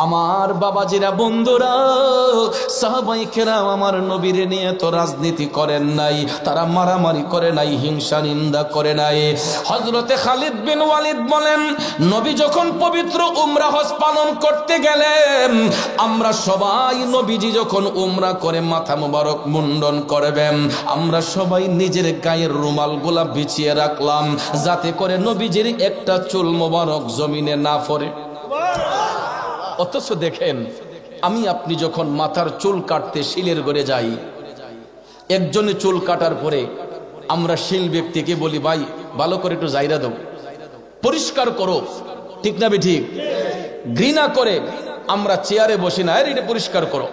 আমার বাবাজিরা বন্ধুরা, সাহাবায়ে কেরাম আমার নবীর নিয়ে তো রাজনীতি করেন নাই, তারা মারামারি করে নাই, হিংসা নিন্দা করে নাই। হযরতে খালিদ বিন ওয়ালিদ বলেন, নবী যখন পবিত্র উমরা হজ পালন করতে গেলেন, আমরা সবাই নবীজি যখন উমরা করে মাথা মুবারক মুন্ডন করবেন, আমরা সবাই নিজের গায়ের রুমালগুলা বিছিয়ে রাখলাম, যাতে করে নবীজির একটা চুল মুবারক জমিনে না পড়ে। অথচ দেখেন, আমি আপনি যখন মাথার চুল কাটতে শিলের ঘরে যাই, একজনে চুল কাটার পরে আমরা শিল ব্যক্তিকে বলি, ভাই ভালো করে একটু জায়রা দাও, পরিষ্কার করো, ঠিক না ঠিক? ঘৃণা করে আমরা চেয়ারে বসি না, এটা পরিষ্কার করো।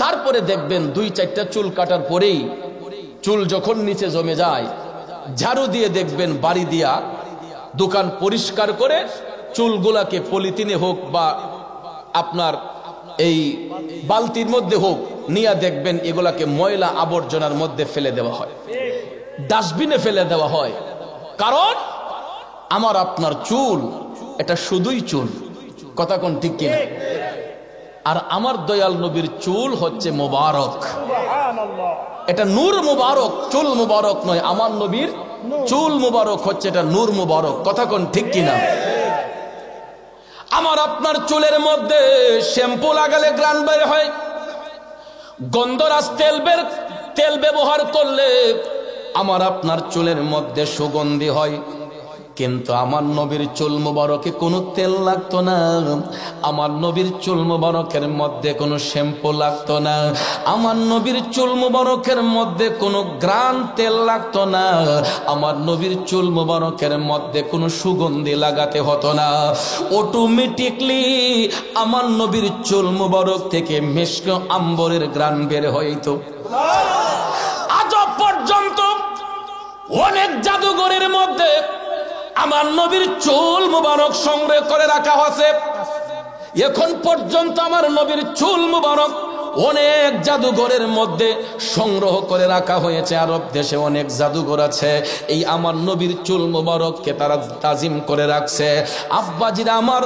তারপরে দেখবেন 2-4টা চুল কাটার পরেই চুল যখন নিচে জমে যায়, ঝাড়ু দিয়ে দেখবেন বাড়ি দিয়া দোকান পরিষ্কার করে চুলগুলাকে পলিথিনে হোক বা আপনার এই বালতির মধ্যে হোক নিয়ে দেখবেন এগুলাকে ময়লা আবর্জনার মধ্যে ফেলে দেওয়া হয়, ডাস্টবিনে ফেলে দেওয়া হয়। কারণ আমার আপনার চুল এটা শুধুই চুল, কথা কোন ঠিক কিনা? আর আমার দয়াল নবীর চুল হচ্ছে মুবারক, এটা নূর মুবারক, চুল মুবারক নয়। আমার নবীর চুল মুবারক হচ্ছে এটা নূর মুবারক, কথা কোন ঠিক কিনা? আমার আপনার চুলের মধ্যে শ্যাম্পু লাগালে গ্রান বের হয়, গন্ধরাজ তেল ব্যবহার করলে আমার আপনার চুলের মধ্যে সুগন্ধি হয়। কিন্তু আমার নবীর চুল মুবারকে কোনো তেল লাগতো না, আমার নবীর চুল মুবারকের মধ্যে কোনো শ্যাম্পু লাগতো না, আমার নবীর চুল মুবারকের মধ্যে কোনো গ্রান তেল লাগতো না, আমার নবীর চুল মুবারকের মধ্যে কোনো সুগন্ধি লাগাতে হতো না। অটোমেটিকলি আমার নবীর চুল মুবারক থেকে মিশক আম্বরের গ্রান বের হইতো। আজ পর্যন্ত অনেক জাদুঘরের মধ্যে আমার নবীর চুল মুবারক সংগ্রহ করে রাখা হয়েছে। এখন পর্যন্ত আমার নবীর চুল মুবারক অনেক জাদুঘরের মধ্যে সংগ্রহ করে রাখা হয়েছে। আরব দেশে অনেক জাদুঘর আছে, এই আমার নবীর চুল মুবারককে তারা তাজিম করে রাখছে। আব্বাজিরা আমার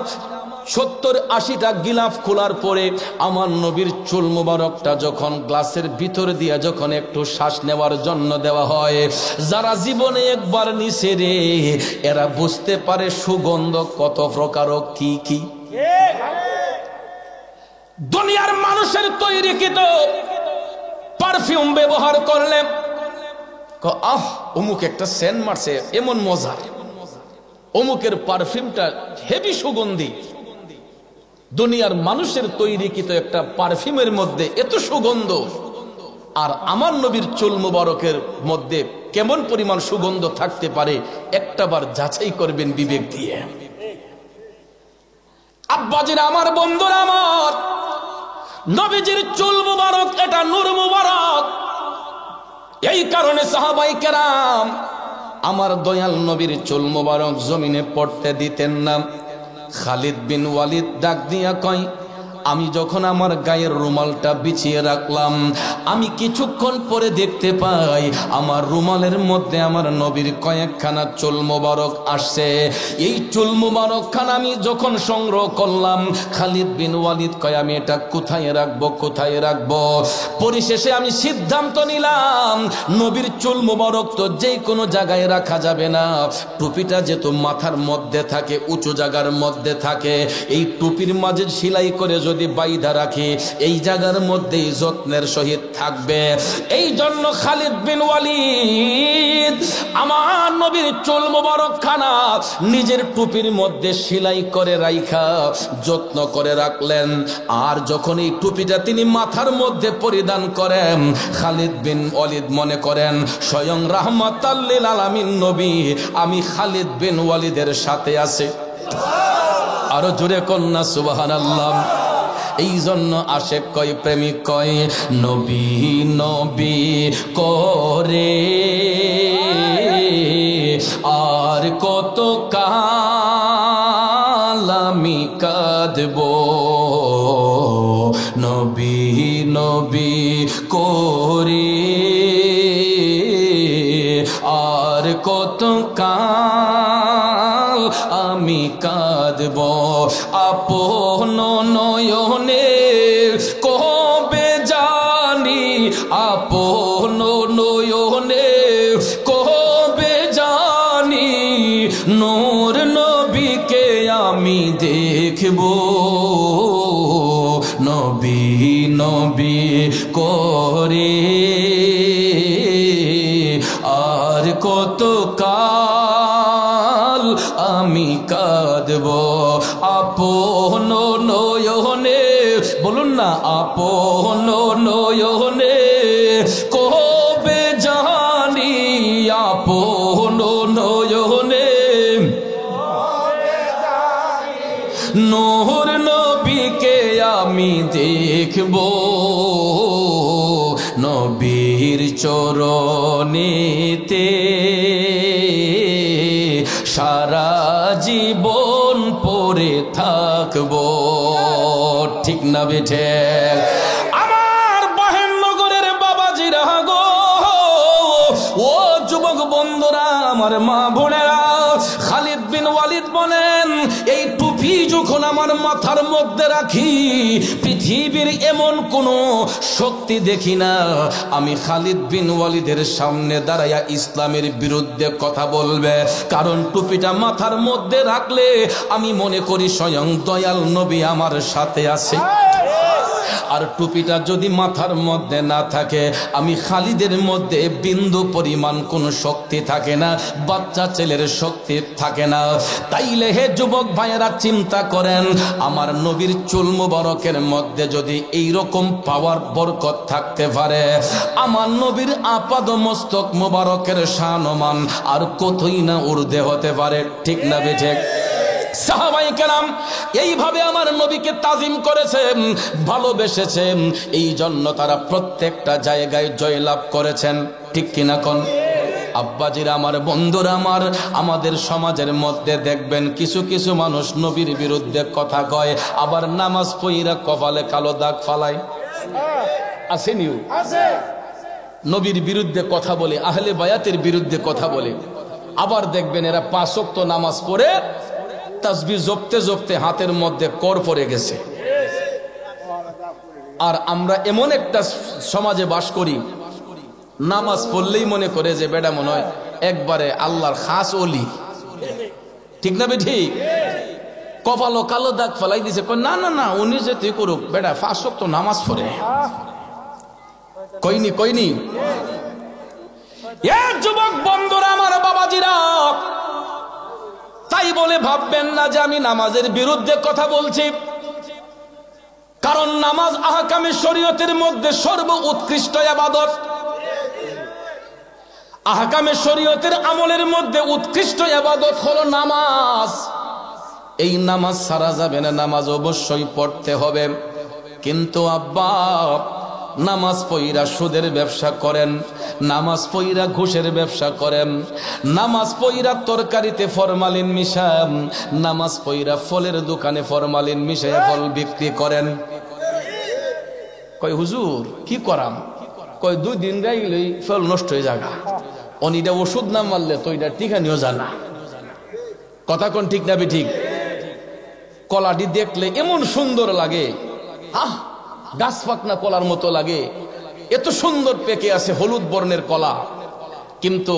70-80টা গিলাফ খোলার পরে আমার নবীর চুল মুবারকটা যখন গ্লাসের ভিতর দিয়ে যখন একটু শ্বাস নেওয়ার জন্য দেওয়া হয়, যারা জীবনে একবার নিছে রে, এরা বুঝতে পারে সুগন্ধ কত প্রকার, কি কি। দুনিয়ার মানুষের তৈরিকৃত পারফিউম ব্যবহার করলে আহ অমুক একটা সেন্ট মারছে, এমন মজার, অমুকের পারফিউমটা হেভি সুগন্ধি। দুনিয়ার মানুষের তৈরিকৃত একটা পারফিউমের মধ্যে এত সুগন্ধ, আর আমার নবীর চুল মুবারকের মধ্যে কেমন পরিমাণ সুগন্ধ থাকতে পারে, একটাবার যাচাই করবেন বিবেক দিয়ে। আব্বাজিরা আমার, বন্ধুরা আমার, নবীজির চুল মুবারক এটা নূর মুবারক। এই কারণে সাহাবায়ে কেরাম আমার দয়াল নবীর চুল মুবারক জমিনে পড়তে দিতেন না। খালিদ বিন ওয়ালিদ ডাক দিয়া কয়, আমি যখন আমার গায়ের রুমালটা বিছিয়ে রাখলাম, আমি কিছুক্ষণ পরে দেখতে পাই আমার রুমালের মধ্যে আমার নবীর কয়েকখানা চুল মুবারক আসছে। এই চুল মুবারক খানা আমি যখন সংগ্রহ করলাম, খালিদ বিন ওয়ালিদ কয়, আমি এটা কোথায় রাখবো, কোথায় রাখবো? পরিশেষে আমি সিদ্ধান্ত নিলাম, নবীর চুল মুবারক তো যে কোনো জায়গায় রাখা যাবে না, টুপিটা যেহেতু মাথার মধ্যে থাকে, উঁচু জায়গার মধ্যে থাকে, এই টুপির মাঝে সেলাই করে যদি বাইধা রাখি, এই জায়গার মধ্যেই যত্নের সহিত থাকবে। এই জন্য খালিদ বিন ওয়ালিদ আমার নবীর চুল মুবারক খানা নিজের টুপির মধ্যে সেলাই করে রাইখা যত্ন করে রাখলেন। আর যখন এই টুপিটা তিনি মাথার মধ্যে পরিধান করেন, খালিদ বিন ওয়ালিদ মনে করেন স্বয়ং রাহমাতাল লিল আলামিন নবী আমি খালিদ বিন ওয়ালিদের সাথে আছে। আরো জোরে কন্যা সুবহানাল্লাহ। এই জন্য আশেক কয়, প্রেমিক কয়, নবী নবী করে আর কত কাল আমি কাঁদব, নবী নবী করে আর কত কাল আমি কাঁদব, আপন নবী নবী করে আর কত কাল আমি কাঁদব আপন নয়নে, বলুন না আপন নয়নে কবে জানি আপন নয়নে নূর নবীকে আমি দেখব নবীর চরণেতে সারা জীবন পড়ে থাকব। ঠিক না বেঠে? আমার বাহেরনগরের বাবাজিরা গো, ও যুবক বন্ধুরা, আমার মা বোনেরা, খালিদ বিন ওয়ালিদ বলেন এই টুপি যখন আমার মাথার মধ্যে রাখি পৃথিবীর এমন কোন শক্তি দেখি না আমি খালিদ বিন ওয়ালিদের সামনে দাঁড়াইয়া ইসলামের বিরুদ্ধে কথা বলবে। কারণ টুপিটা মাথার মধ্যে রাখলে আমি মনে করি স্বয়ং দয়াল নবী আমার সাথে আছে। আর টুপিটা যদি মাথার মধ্যে না থাকে আমি খালিদের মধ্যে বিন্দু পরিমাণ কোনো শক্তি থাকে না, বাচ্চা ছেলের শক্তি থাকে না। তাইলে হে যুবক ভাইয়েরা চিন্তা করেন, আমার নবীর চুল মুবারকের মধ্যে যদি এইরকম পাওয়ার বরকত থাকতে পারে, আমার নবীর আপাদ মস্তক মুবারকের শানমান আর কতই না ঊর্ধ্বে হতে পারে। ঠিক না বেঠিক? সাহাবায়ে কেরাম এইভাবে আমার নবীকে তাজিম করেছেন, ভালোবেসেছেন, এই জন্য তারা প্রত্যেকটা জায়গায় জয়লাভ করেছেন। ঠিক কিনা কোন? আব্বাজিরা আমার, বন্ধুরা আমার, আমাদের সমাজের মধ্যে দেখবেন কিছু কিছু মানুষ নবীর বিরুদ্ধে কথা কয়, আবার নামাজ পড়িরা কপালে কালো দাগ ফালায়। আসেনিও নবীর বিরুদ্ধে কথা বলে, আহলে বায়াতের বিরুদ্ধে কথা বলে। আবার দেখবেন এরা 5 ওয়াক্ত নামাজ পড়ে তাসবিহ জপতে জপতে হাতের মধ্যে কর পড়ে গেছে। আর আমরা এমন একটা সমাজে বাস করি, নামাজ পড়লেই মনে করে যে বেটা মনে হয় একবারে আল্লাহর খাস ওলি। ঠিক না বেঠি? কপালও কালো দাগ ফেলাই দিছে, না না না উনি যে তুই করুক, বেটা 5 ওয়াক্ত নামাজ পড়ে। কইনি কইনি? এ যুবক বন্ধুরা আমার, বাবাজিরা, তাই বলে ভাববেন না যে আমি নামাজের বিরুদ্ধে কথা বলছি। কারণ নামাজ আহকামে শরীয়তের মধ্যে সর্ব উৎকৃষ্ট ইবাদত। আহকামে শরীয়তের আমলের মধ্যে উৎকৃষ্ট ইবাদত হলো নামাজ। এই নামাজ ছাড়া যাবে না, নামাজ অবশ্যই পড়তে হবে। কিন্তু আব্বা নামাজ পইরা সুদের ব্যবসা করেন, নামাজ পইরা ঘুষের ব্যবসা করেন, নামাজ পইরা তরকারিতে ফরমালিন মিশান, নামাজ পইরা ফলের দোকানে ফরমালিন মিশাইয়া ফল বিক্রি করেন। কই হুজুর কি করাম? কই 2 দিন রাইলেই ফল নষ্ট হয়ে যাগা, অনিটা ওষুধ না মারলে তো এটা টিকানিও জানা। কথা কোন ঠিক না ঠিক? কলাটি দেখলে এমন সুন্দর লাগে, আহ গাছ পাকনা কলার মতো লাগে, এত সুন্দর পেকে আছে হলুদ বর্ণের কলা। কিন্তু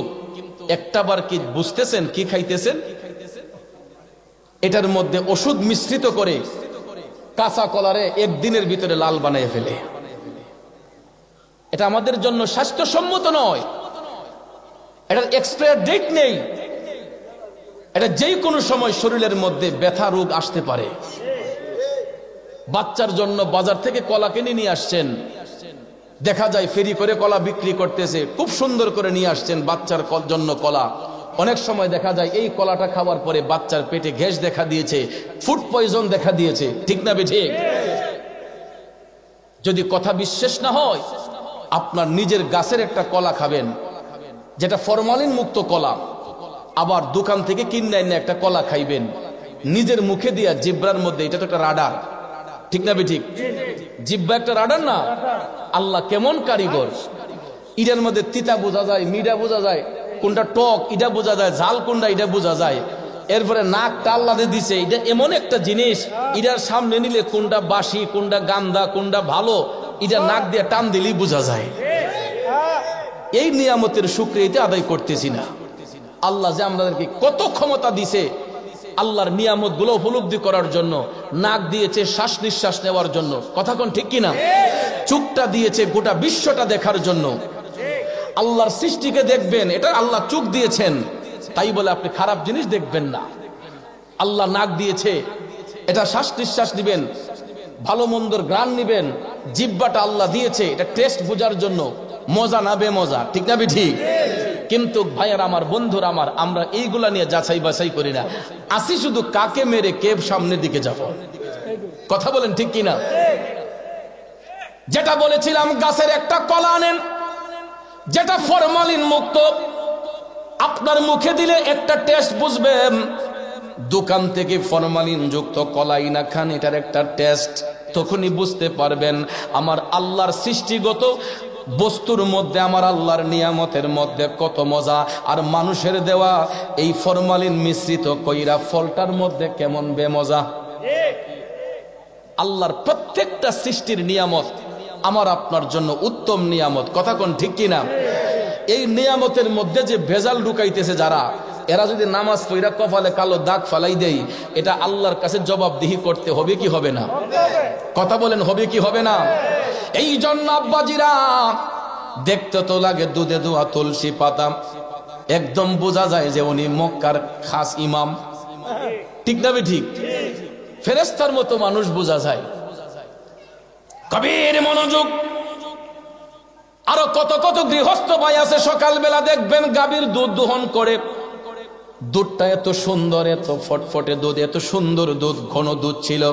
একটাবার কি বুঝতেছেন কি খাইতেছেন? এটার মধ্যে ওষুধ মিশ্রিত করে কাঁচা কলারে একদিনের ভিতরে লাল বানিয়ে ফেলে। এটা আমাদের জন্য স্বাস্থ্যসম্মত নয়। এটার এক্সপায়ার ডেট নেই। এটা যেই কোনো সময় শরীরের মধ্যে ব্যথা রোগ আসতে পারে। বাচ্চার জন্য বাজার থেকে কলা কিনে নিয়ে আসছেন, দেখা যায় ফেরি করে কলা বিক্রি করতেছে, খুব সুন্দর করে নিয়ে আসছেন বাচ্চার জন্য কলা। অনেক সময় দেখা যায় এই কলাটা খাওয়ার পরে বাচ্চার পেটে গ্যাস দেখা দিয়েছে, ফুড পয়জন দেখা দিয়েছে। ঠিক না বেঠিক? যদি কথা বিশ্বাস না হয়, আপনার নিজের গাছের একটা কলা খাবেন, যেটা ফরমালিন মুক্ত কলা, আবার দোকান থেকে কিনে এনে একটা কলা খাইবেন, নিজের মুখে দিয়া জিব্রার মধ্যে, এটা তো একটা রাডার। ঠিক না বেঠিক? জিব্বা একটা রাডার না? আল্লাহ কেমন কারিগর! ইটার মধ্যে তিতা বোঝা যায়, মিঠা বোঝা যায়, কোনটা টক এটা বোঝা যায়, ঝাল কোনটা এটা বোঝা যায়। এরপরে নাকটা আল্লাহ দিছে, এটা এমন একটা জিনিস, এটার সামনে নিলে কোনটা বাসি, কোনটা গান্দা, কোনটা ভালো, এটা নাক দিয়ে টান দিলেই বোঝা যায়। এই নিয়ামতের শুকরিয়া আদায় করতেছি না। আল্লাহ যে আমাদেরকে কত ক্ষমতা দিছে, আল্লাহর নিয়ামত গুলো উপলব্ধি করার জন্য, নাক দিয়েছে শ্বাস নিঃশ্বাস নেওয়ার জন্য, কথা কোন ঠিক কিনা? চোখটা দিয়েছে গোটা বিশ্বটা দেখার জন্য। আল্লাহর সৃষ্টিকে দেখবেন, এটা আল্লাহ চোখ দিয়েছেন, তাই বলে আপনি খারাপ জিনিস দেখবেন না। আল্লাহ নাক দিয়েছে, এটা শ্বাস নিঃশ্বাস নিবেন, ভালো মন্দর ঘ্রাণ নিবেন। জিহ্বাটা আল্লাহ দিয়েছে, এটা টেস্ট বোঝার জন্য, মজা না বেমজা, ঠিক না ঠিক? কিন্তু ভাইয়ার আমার, বন্ধুরা আমার, আমরা এইগুলা নিয়ে যাচাই বাছাই করি না। আসি শুধু কাকে মেরে কে সামনের দিকে যাব, কথা বলেন ঠিক কিনা? যেটা বলেছিলাম, গাছের একটা কলা আনেন যেটা ফরমালিন মুক্ত, আপনার মুখে দিলে একটা টেস্ট বুঝবেন। দোকান থেকে ফরমালিন যুক্ত কলাই না খান, এটার একটা টেস্ট, তখনই বুঝতে পারবেন আমার আল্লাহর সৃষ্টিগত বস্তুর মধ্যে, আমার আল্লাহর নিয়ামতের মধ্যে কত মজা, আর মানুষের দেওয়া এই ফরমালিন মিশ্রিত কইরা ফলটার মধ্যে কেমন বেমজা। আল্লাহর প্রত্যেকটা সৃষ্টির নিয়ামত আমার আপনার জন্য উত্তম নিয়ামত, কথা কোন ঠিক কিনা? এই নিয়ামতের মধ্যে যে ভেজাল ঢুকাইতেছে যারা, এরা যদি নামাজ পড়া কপালে কালো দাগ ফালাই দেয়, এটা আল্লাহর কাছে জবাবদিহি করতে হবে কি হবে না? কথা বলেন, হবে কি হবে না? এই জন্য আব্বাজিরা, দেখতে তো লাগে দুধে ধোয়া তুলসী পাতা, একদম বোঝা যায় যে উনি মক্কার খাস ইমাম, ঠিক না ঠিক? ফেরেশতার মতো মানুষ বোঝা যায়। কবির মনোযোগ। আরো কত কত গৃহস্থ ভাই আছে, সকালবেলা দেখবেন গাভীর দুধ দোহন করে, দুধটা এত সুন্দর, এত ফটফটে দুধ, এত সুন্দর দুধ, ঘন দুধ ছিল।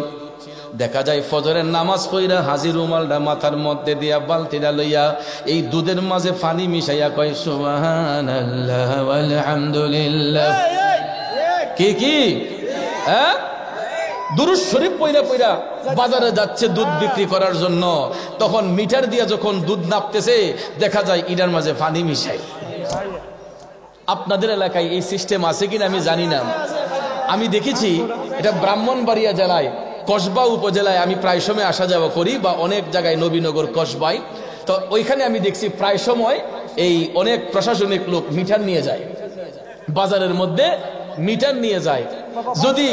দেখা যায় ফজরের নামাজ পড়া হাজির রুমালটা মাথার মধ্যে দিয়া বালতিটা লইয়া এই দুধের মাঝে পানি মিশাইয়া কয় সুবহানাল্লাহ আলহামদুলিল্লাহ। কি কি হ্যাঁ, দুরূদ শরীফ পয়রা পয়রা বাজারে যাচ্ছে দুধ বিক্রি করার জন্য। তখন মিটার দিয়ে যখন দুধ নাপতেছে, দেখা যায় ইটার মাঝে পানি মিশাই। আপনাদের এলাকায় এই সিস্টেম আছে কিনা আমি জানি না। আমি দেখেছি এটা ব্রাহ্মণবাড়িয়া জেলায় কসবা উপজেলায় আমি প্রায় সময় আসা যাওয়া করি, বা অনেক জায়গায় নবীনগর কসবায়, তো ওইখানে আমি দেখছি প্রায় সময় এই অনেক প্রশাসনিক লোক মিটার নিয়ে যায়, বাজারের মধ্যে মিটার নিয়ে যায়। যদি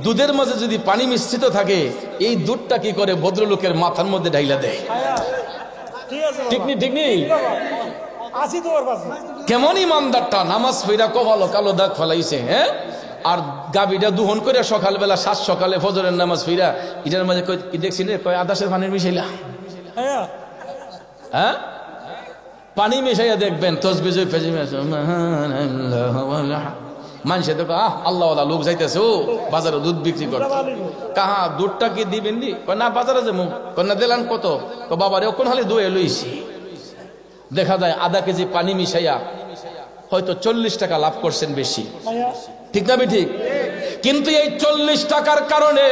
দুধের মাঝে যদি পানি মিশ্রিত থাকে, এই দুধটা কি করে ভদ্রলোকের মাথার মধ্যে ঢাইলা দেয়, ঠিক নি ঠিক নেই? কেমন ইমানদারটা নামাজ পড়া কপালে কালো দাগ ফেলাইছে, হ্যাঁ, আর গাবিটা দুহন করে সকালবেলা সাত সকালে ফজরের নামাজ পড়া এটার মাঝে দেখছি রে, কয় আদাসের পানির মিশাইলা, হ্যাঁ, পানি মিশাইয়া দেখবেন তসবিহ ফেজি মানুষে দেখো আল্লাহ লোক যাইতেছে ও বাজারে দুধ বিক্রি করতে, কাহা দুধটা কি দিবেন নি, না বাজারে যাবো, না দিলাম কত, বাবারে কোন হালে দুয়ে লইছি। দেখা যায় আধা কেজি পানি মিশাইয়া হয়তো 40 টাকা লাভ করছেন বেশি, ঠিক না ঠিক? কিন্তু এই 40 টাকার কারণে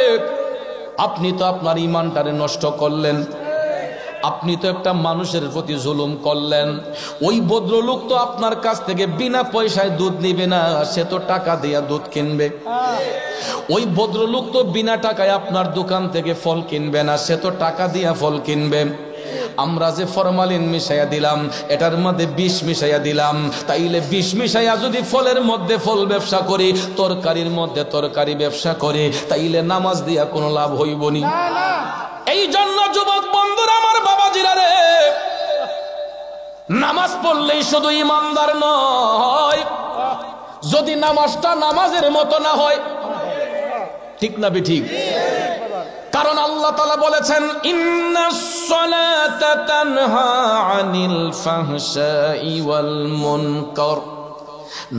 আপনি তো আপনার ইমানটারে নষ্ট করলেন, আপনি তো একটা মানুষের প্রতি জুলুম করলেন। ওই ভদ্রলোক তো আপনার কাছ থেকে বিনা পয়সায় দুধ নিবে না, সে তো টাকা দিয়া দুধ কিনবে। ওই ভদ্রলোক তো বিনা টাকায় আপনার দোকান থেকে ফল কিনবে না, সে তো টাকা দিয়া ফল কিনবে। আমরা যে ফরমালিন মিশাইয়া দিলাম, এটার মধ্যে বিষ মিশাইয়া দিলাম, তাইলে বিষ মিশাইয়া যদি ফলের মধ্যে ফল ব্যবসা করি, তরকারির মধ্যে তরকারি ব্যবসা করে, তাইলে নামাজ দিয়া কোনো লাভ হইব নি। এই জন্য যুবক বন্ধুরা আমার, বাবাজিরা রে, নামাজ পড়লেই শুধু ইমানদার নয়, যদি নামাজটা নামাজের মতো না হয়, ঠিক না ঠিক? কারণ আল্লাহ তাআলা বলেছেন ইন্নাস সালাতা তানহা আনিল ফাহশাই ওয়াল মুনকার।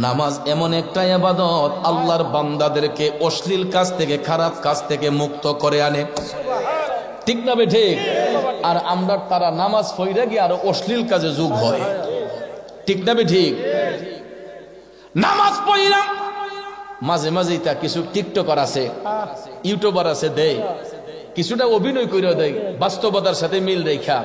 নামাজ এমন একটা ইবাদত, আল্লাহর বান্দাদেরকে অশ্লীল কাজ থেকে, খারাপ কাজ থেকে মুক্ত করে আনে, ঠিক না ঠিক? আর আমরা তারা নামাজ পড়ে গিয়ে আরো অশ্লীল কাজে যোগ হয়, ঠিক না ঠিক? নামাজ পড়লাম, মাঝে মাঝেই তা কিছু টিকটকার আছে, ইউটিউবার আছে, দেয় কিছুটা অভিনয় করে দেয়, বাস্তবতার সাথে মিল রেখা।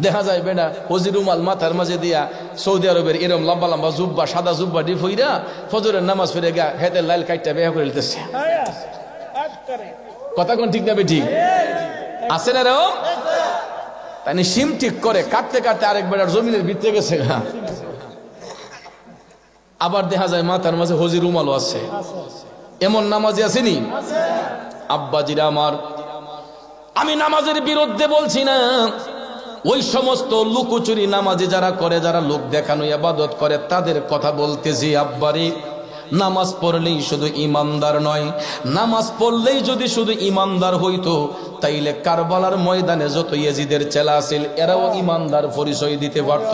দেখা যায় বেটা হজির রুমাল মাথার মাঝে দিয়া সৌদি আরবের এরম লম্বা লম্বা জুব্বা, সাদা জুব্বা ডি ফইরা ফজরের নামাজ পড়ে গা হেতে লাল কাইটটা বেয়া করে দিতেছে, কথা কোন ঠিক না ঠিক? আছে না রে, তাই সিম ঠিক করে কাটতে কাটতে আরেক বেটার জমিনের ভিতরে গেছে। আবার দেখা যায় মাথার মাঝে হজির রুমালও আছে, এমন নামাজি আসেনি? আব্বাজিরা আমার, আমি নামাজের বিরুদ্ধে বলছি না। ওই সমস্ত লুকোচুরি নামাজি যারা করে, যারা লোক দেখানো ইবাদত করে, তাদের কথা বলতেছি। আব্বারে, নামাজ পড়লেই শুধু ইমানদার নয়, নামাজ পড়লেই যদি শুধু ইমানদার হইতো তাইলে কারবালার ময়দানে যত ইয়েজিদের চেলা আছিল এরাও ইমানদার পরিচয় দিতে পারত।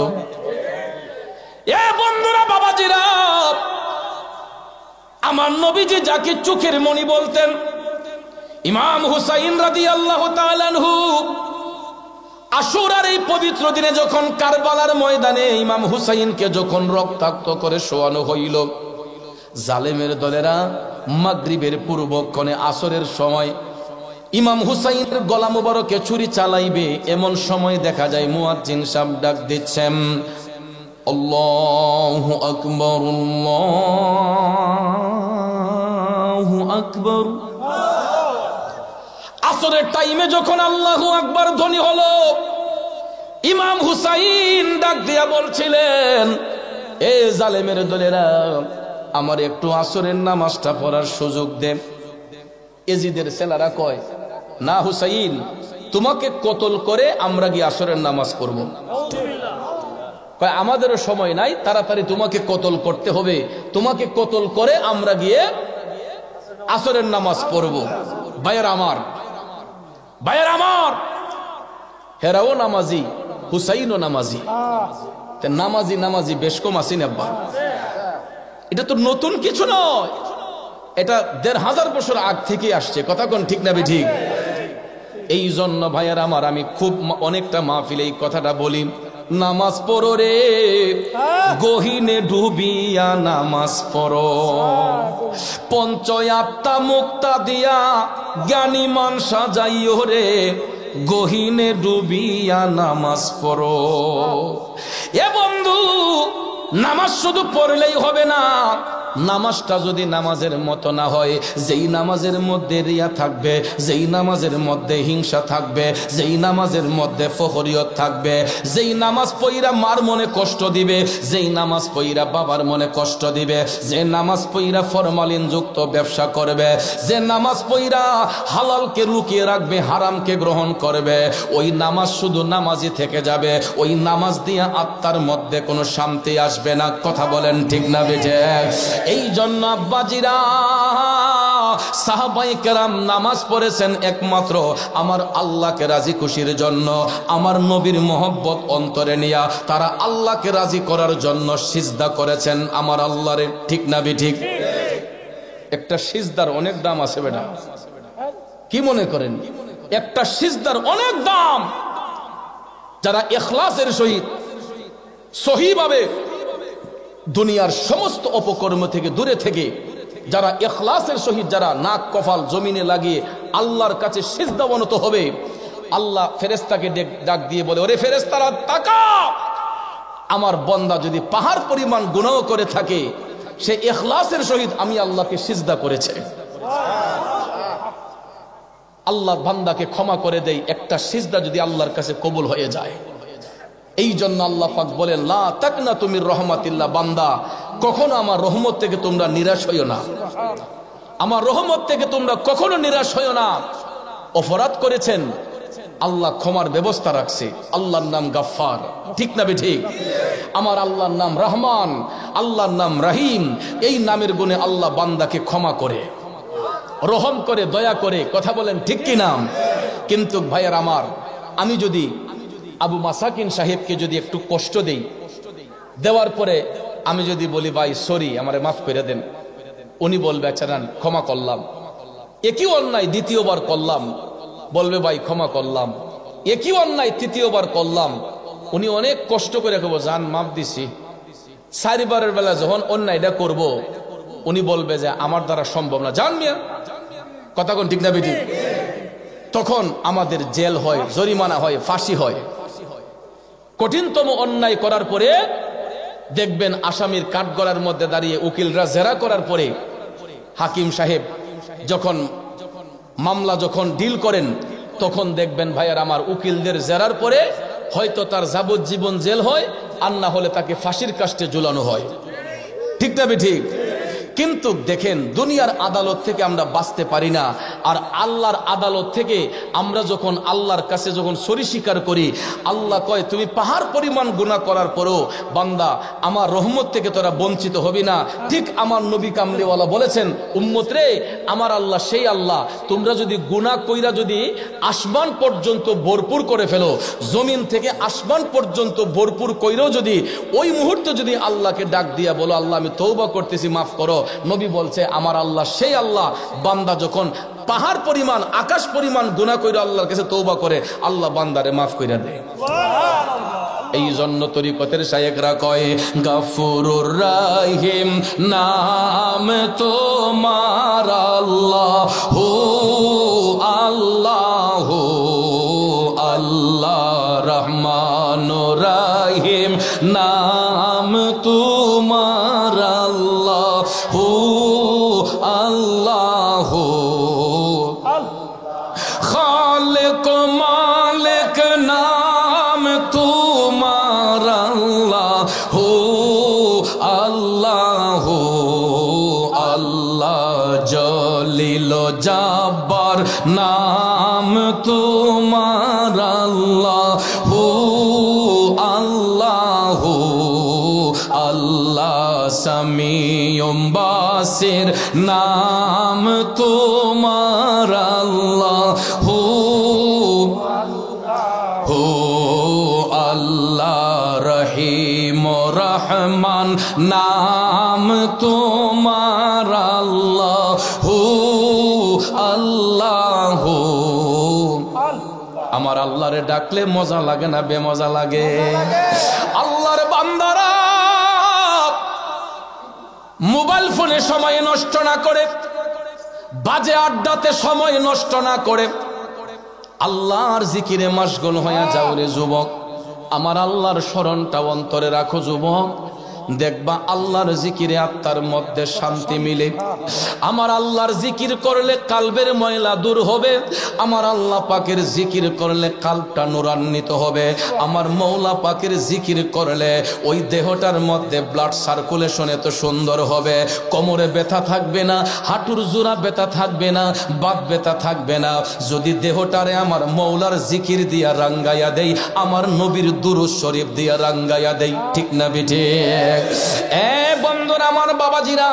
এ বন্ধুরা, বাবাজিরা, আমার নবীজি যাকে চোখের মণি বলতেন, ইমাম হুসাইন রাদিয়াল্লাহু তাআলা আনহু, আশুরার এই পবিত্র দিনে যখন কারবালার ময়দানে ইমাম হুসাইনকে যখন রক্তাক্ত করে শোয়ানো হইল, জালেমের দলেরা মাগরিবের পূর্বক্ষণে আসরের সময় ইমাম হুসাইনের গলা মোবারকে ছুরি চালাইবে, এমন সময় দেখা যায় মুয়াজ্জিন সাহেব ডাক দিচ্ছেন, আল্লাহু আকবার, আল্লাহু আকবার। আসরের টাইমে যখন আল্লাহু আকবার ধ্বনি হলো, ইমাম হুসাইন ডাক দিয়া বলছিলেন, এ জালেমের দলেরা, আমার একটু আসরের নামাজটা পড়ার সুযোগ দে। এজিদের ছেলেরা কয়, না হুসাইন, তোমাকে কতল করে আমরা গিয়ে আসরের নামাজ পড়ব। কয় আমাদেরও সময় নাই, তাড়াতাড়ি তোমাকে কতল করতে হবে, তোমাকে কতল করে আমরা গিয়ে আসরের নামাজ পড়ব। ভাইয়ের আমার, ভাইয়ের আমার, হেরাও নামাজি, হুসাইনও নামাজি। নামাজি নামাজি বেশ কম আসেন আব্বা। এটা তো নতুন কিছু নয়, এটা ১৫০০ বছর আগ থেকে আসছে। কথা কোন ঠিক না ঠিক? এই জন্য ভাইয়ার আমার, আমি খুব অনেকটা মাহফিলে এই কথাটা বলি, নামাজ পড়ো রে গহীনে ডুবিয়া, নামাজ পড়ো পঞ্চয়াত্তা মুক্তা দিয়া, জ্ঞানী মান সাজাইও রে গহীনে ডুবিয়া, নামাজ পড়ো। এ বন্ধু, নামাজ শুধু পড়লেই হবে না, নামাজটা যদি নামাজের মতো না হয়, যেই নামাজের মধ্যে রিয়া থাকবে, যেই নামাজের মধ্যে হিংসা থাকবে, যেই নামাজের মধ্যে ফখরিয়ত থাকবে, যেই নামাজ পইরা মার মনে কষ্ট দিবে, যেই নামাজ পইরা বাবার মনে কষ্ট দিবে, যে নামাজ পইরা ফরমালিন যুক্ত ব্যবসা করবে, যে নামাজ পইরা হালালকে লুকিয়ে রাখবে, হারামকে গ্রহণ করবে, ওই নামাজ শুধু নামাজই থেকে যাবে। ওই নামাজ দিয়ে আত্মার মধ্যে কোনো শান্তি আসবে না। কথা বলেন ঠিক না বেঠে? এই জন্য আব্বাজিরা, সাহাবায়ে কেরাম নামাজ পড়েছেন একমাত্র আমার আল্লাহকে রাজি খুশির জন্য, আমার নবীর মহব্বত অন্তরে নিয়া তারা আল্লাহকে রাজি করার জন্য সিজদা করেছেন আমার আল্লাহরে। ঠিক না ঠিক? একটা সিজদার অনেক দাম আছে বেটা, কি মনে করেন? একটা সিজদার অনেক দাম। যারা ইখলাসের সহিত সহিভাবে দুনিয়ার সমস্ত অপকর্ম থেকে দূরে থেকে, যারা ইখলাসের সহিত, যারা নাক কপাল জমিনে লাগিয়ে আল্লাহর কাছে সিজদা অবনত হবে, আল্লাহ ফেরেশতাকে ডাক দিয়ে বলে, ওরে ফেরেশতারা তাকা, আমার বান্দা যদি পাহাড় পরিমাণ গুনাহ করে থাকে, সে ইখলাসের সহিত আমি আল্লাহকে সিজদা করেছে। আল্লাহ বান্দাকে ক্ষমা করে দেয় একটা সিজদা যদি আল্লাহর কাছে কবুল হয়ে যায়। এই জন্য আল্লাহ পাক বলেন, লা তাকনাতু মির রাহমাতিল্লাহ, বান্দা কখনো আমার রহমত থেকে তোমরা নিরাশ হইও না, আমার রহমত থেকে তোমরা কখনো নিরাশ হইও না। অপরাধ করেছেন, আল্লাহ ক্ষমার ব্যবস্থা রাখছে। আল্লাহর নাম গাফফার। ঠিক না ঠিক? আমার আল্লাহর নাম রহমান, আল্লাহর নাম রহিম। এই নামের গুণে আল্লাহ বান্দাকে ক্ষমা করে, রহম করে, দয়া করে। কথা বলেন ঠিক কি নাম? কিন্তু ভাইয়ের আমার, আমি যদি আবু মাসাকিন সাহেবকে যদি একটু কষ্ট দেই, দেওয়ার পরে আমি যদি বলি, ভাই সরি, আমারে মাফ করে দেন, উনি বলবে আচ্ছা না ক্ষমা করলাম। একই অন্যায় দ্বিতীয়বার করলাম, বলবে ভাই ক্ষমা করলাম। একই অন্যায় তৃতীয়বার করলাম, উনি অনেক কষ্ট করে কেবল জান মাফ দিছি। চারিবারের বেলা যখন অন্যায়টা করব, উনি বলবে যে আমার দ্বারা সম্ভব না, জান মিয়া। কথা কোন ঠিক না বেটি? তখন আমাদের জেল হয়, জরিমানা হয়, ফাঁসি হয়। কঠিনতম অন্যায় করার পরে দেখবেন আসামির কাঠগড়ার মধ্যে দাঁড়িয়ে উকিলরা জেরা করার পরে হাকিম সাহেব যখন মামলা যখন ডিল করেন, তখন দেখবেন ভাইয়ার আমার, উকিলদের জেরার পরে হয়তো তার যাবজ্জীবন জেল হয়, আর না হলে তাকে ফাঁসির কাস্টে ঝুলানো হয়। ঠিক না ঠিক? কিন্তু দেখেন দুনিয়ার আদালত থেকে আমরা বাঁচতে পারি না, আর আল্লাহর আদালত থেকে আমরা যখন আল্লাহর কাছে যখন সরি স্বীকার করি, আল্লাহ কয় তুমি পাহাড় পরিমাণ গুনাহ করার পরও বান্দা আমার রহমত থেকে তোরা বঞ্চিত হবি না। ঠিক আমার নবী কামলিওয়ালা বলেছেন, উম্মত রে, আমার আল্লাহ সেই আল্লাহ, তোমরা যদি গুনাহ কইরা যদি আসমান পর্যন্ত ভরপুর করে ফেলো, জমিন থেকে আসমান পর্যন্ত ভরপুর কইরাও যদি ওই মুহূর্তে যদি আল্লাহকে ডাক দিয়া বলো আল্লাহ আমি তওবা করতেছি মাফ করো, নবী বলছে আমার আল্লাহ সেই আল্লাহ, বান্দা যখন পাহাড় পরিমাণ আকাশ পরিমাণ গুনাহ কইরা আল্লাহর কাছে তওবা করে আল্লাহ বান্দারে মাফ কইরা দেয়। এই জন্য তরিকতের শায়েখরা কয় গাফুরুর রাহিম নাম তোমার আল্লাহ হো আল্লাহ হো আল্লাহ, রহমানুর রাহিম নাম তোমার আল্লাহ হো আল্লাহ হো, খালিক মালিক নাম তোমার আল্লাহ হো আল্লাহ হো আল্লাহ, জলিল জব্বার নাম তোমার আল্লাহ হো আল্লাহ হো আল্লাহ, সামিউম বাসির নাম তোমার আল্লাহ হো হো আল্লাহ, রহিম রহমান নাম তোমার আল্লাহ হো আল্লাহ হো। আমার আল্লাহরে ডাকলে মজা লাগে না বেমজা লাগে? আল্লাহর বান্দারা মোবাইল ফোনে সময় নষ্ট না করে, বাজে আড্ডাতে সময় নষ্ট না করে আল্লাহর জিকিরে মশগুল হয়ে যাও রে যুবক। আমার আল্লাহর স্মরণটা অন্তরে রাখো যুবক, দেখবা আল্লাহর জিকিরে আত্মার মধ্যে শান্তি মিলে। আমার আল্লাহর জিকির করলে কালবের ময়লা দূর হবে, আমার আল্লাহ পাকের জিকির করলে কালবটা নূরান্বিত হবে, আমার মৌলা পাকের জিকির করলে ওই দেহটার মধ্যে ব্লাড সার্কুলেশন এত সুন্দর হবে, কোমরে ব্যথা থাকবে না, হাঁটুর জোড়া ব্যথা থাকবে না, বাত ব্যথা থাকবে না। যদি দেহটারে আমার মৌলার জিকির দিয়া রাঙ্গাইয়া দেই, আমার নবীর দুরূদ শরীফ দিয়া রাঙ্গাইয়া দেই, ঠিক না বিঠে? বন্ধুরা আমার বাবাজিরা,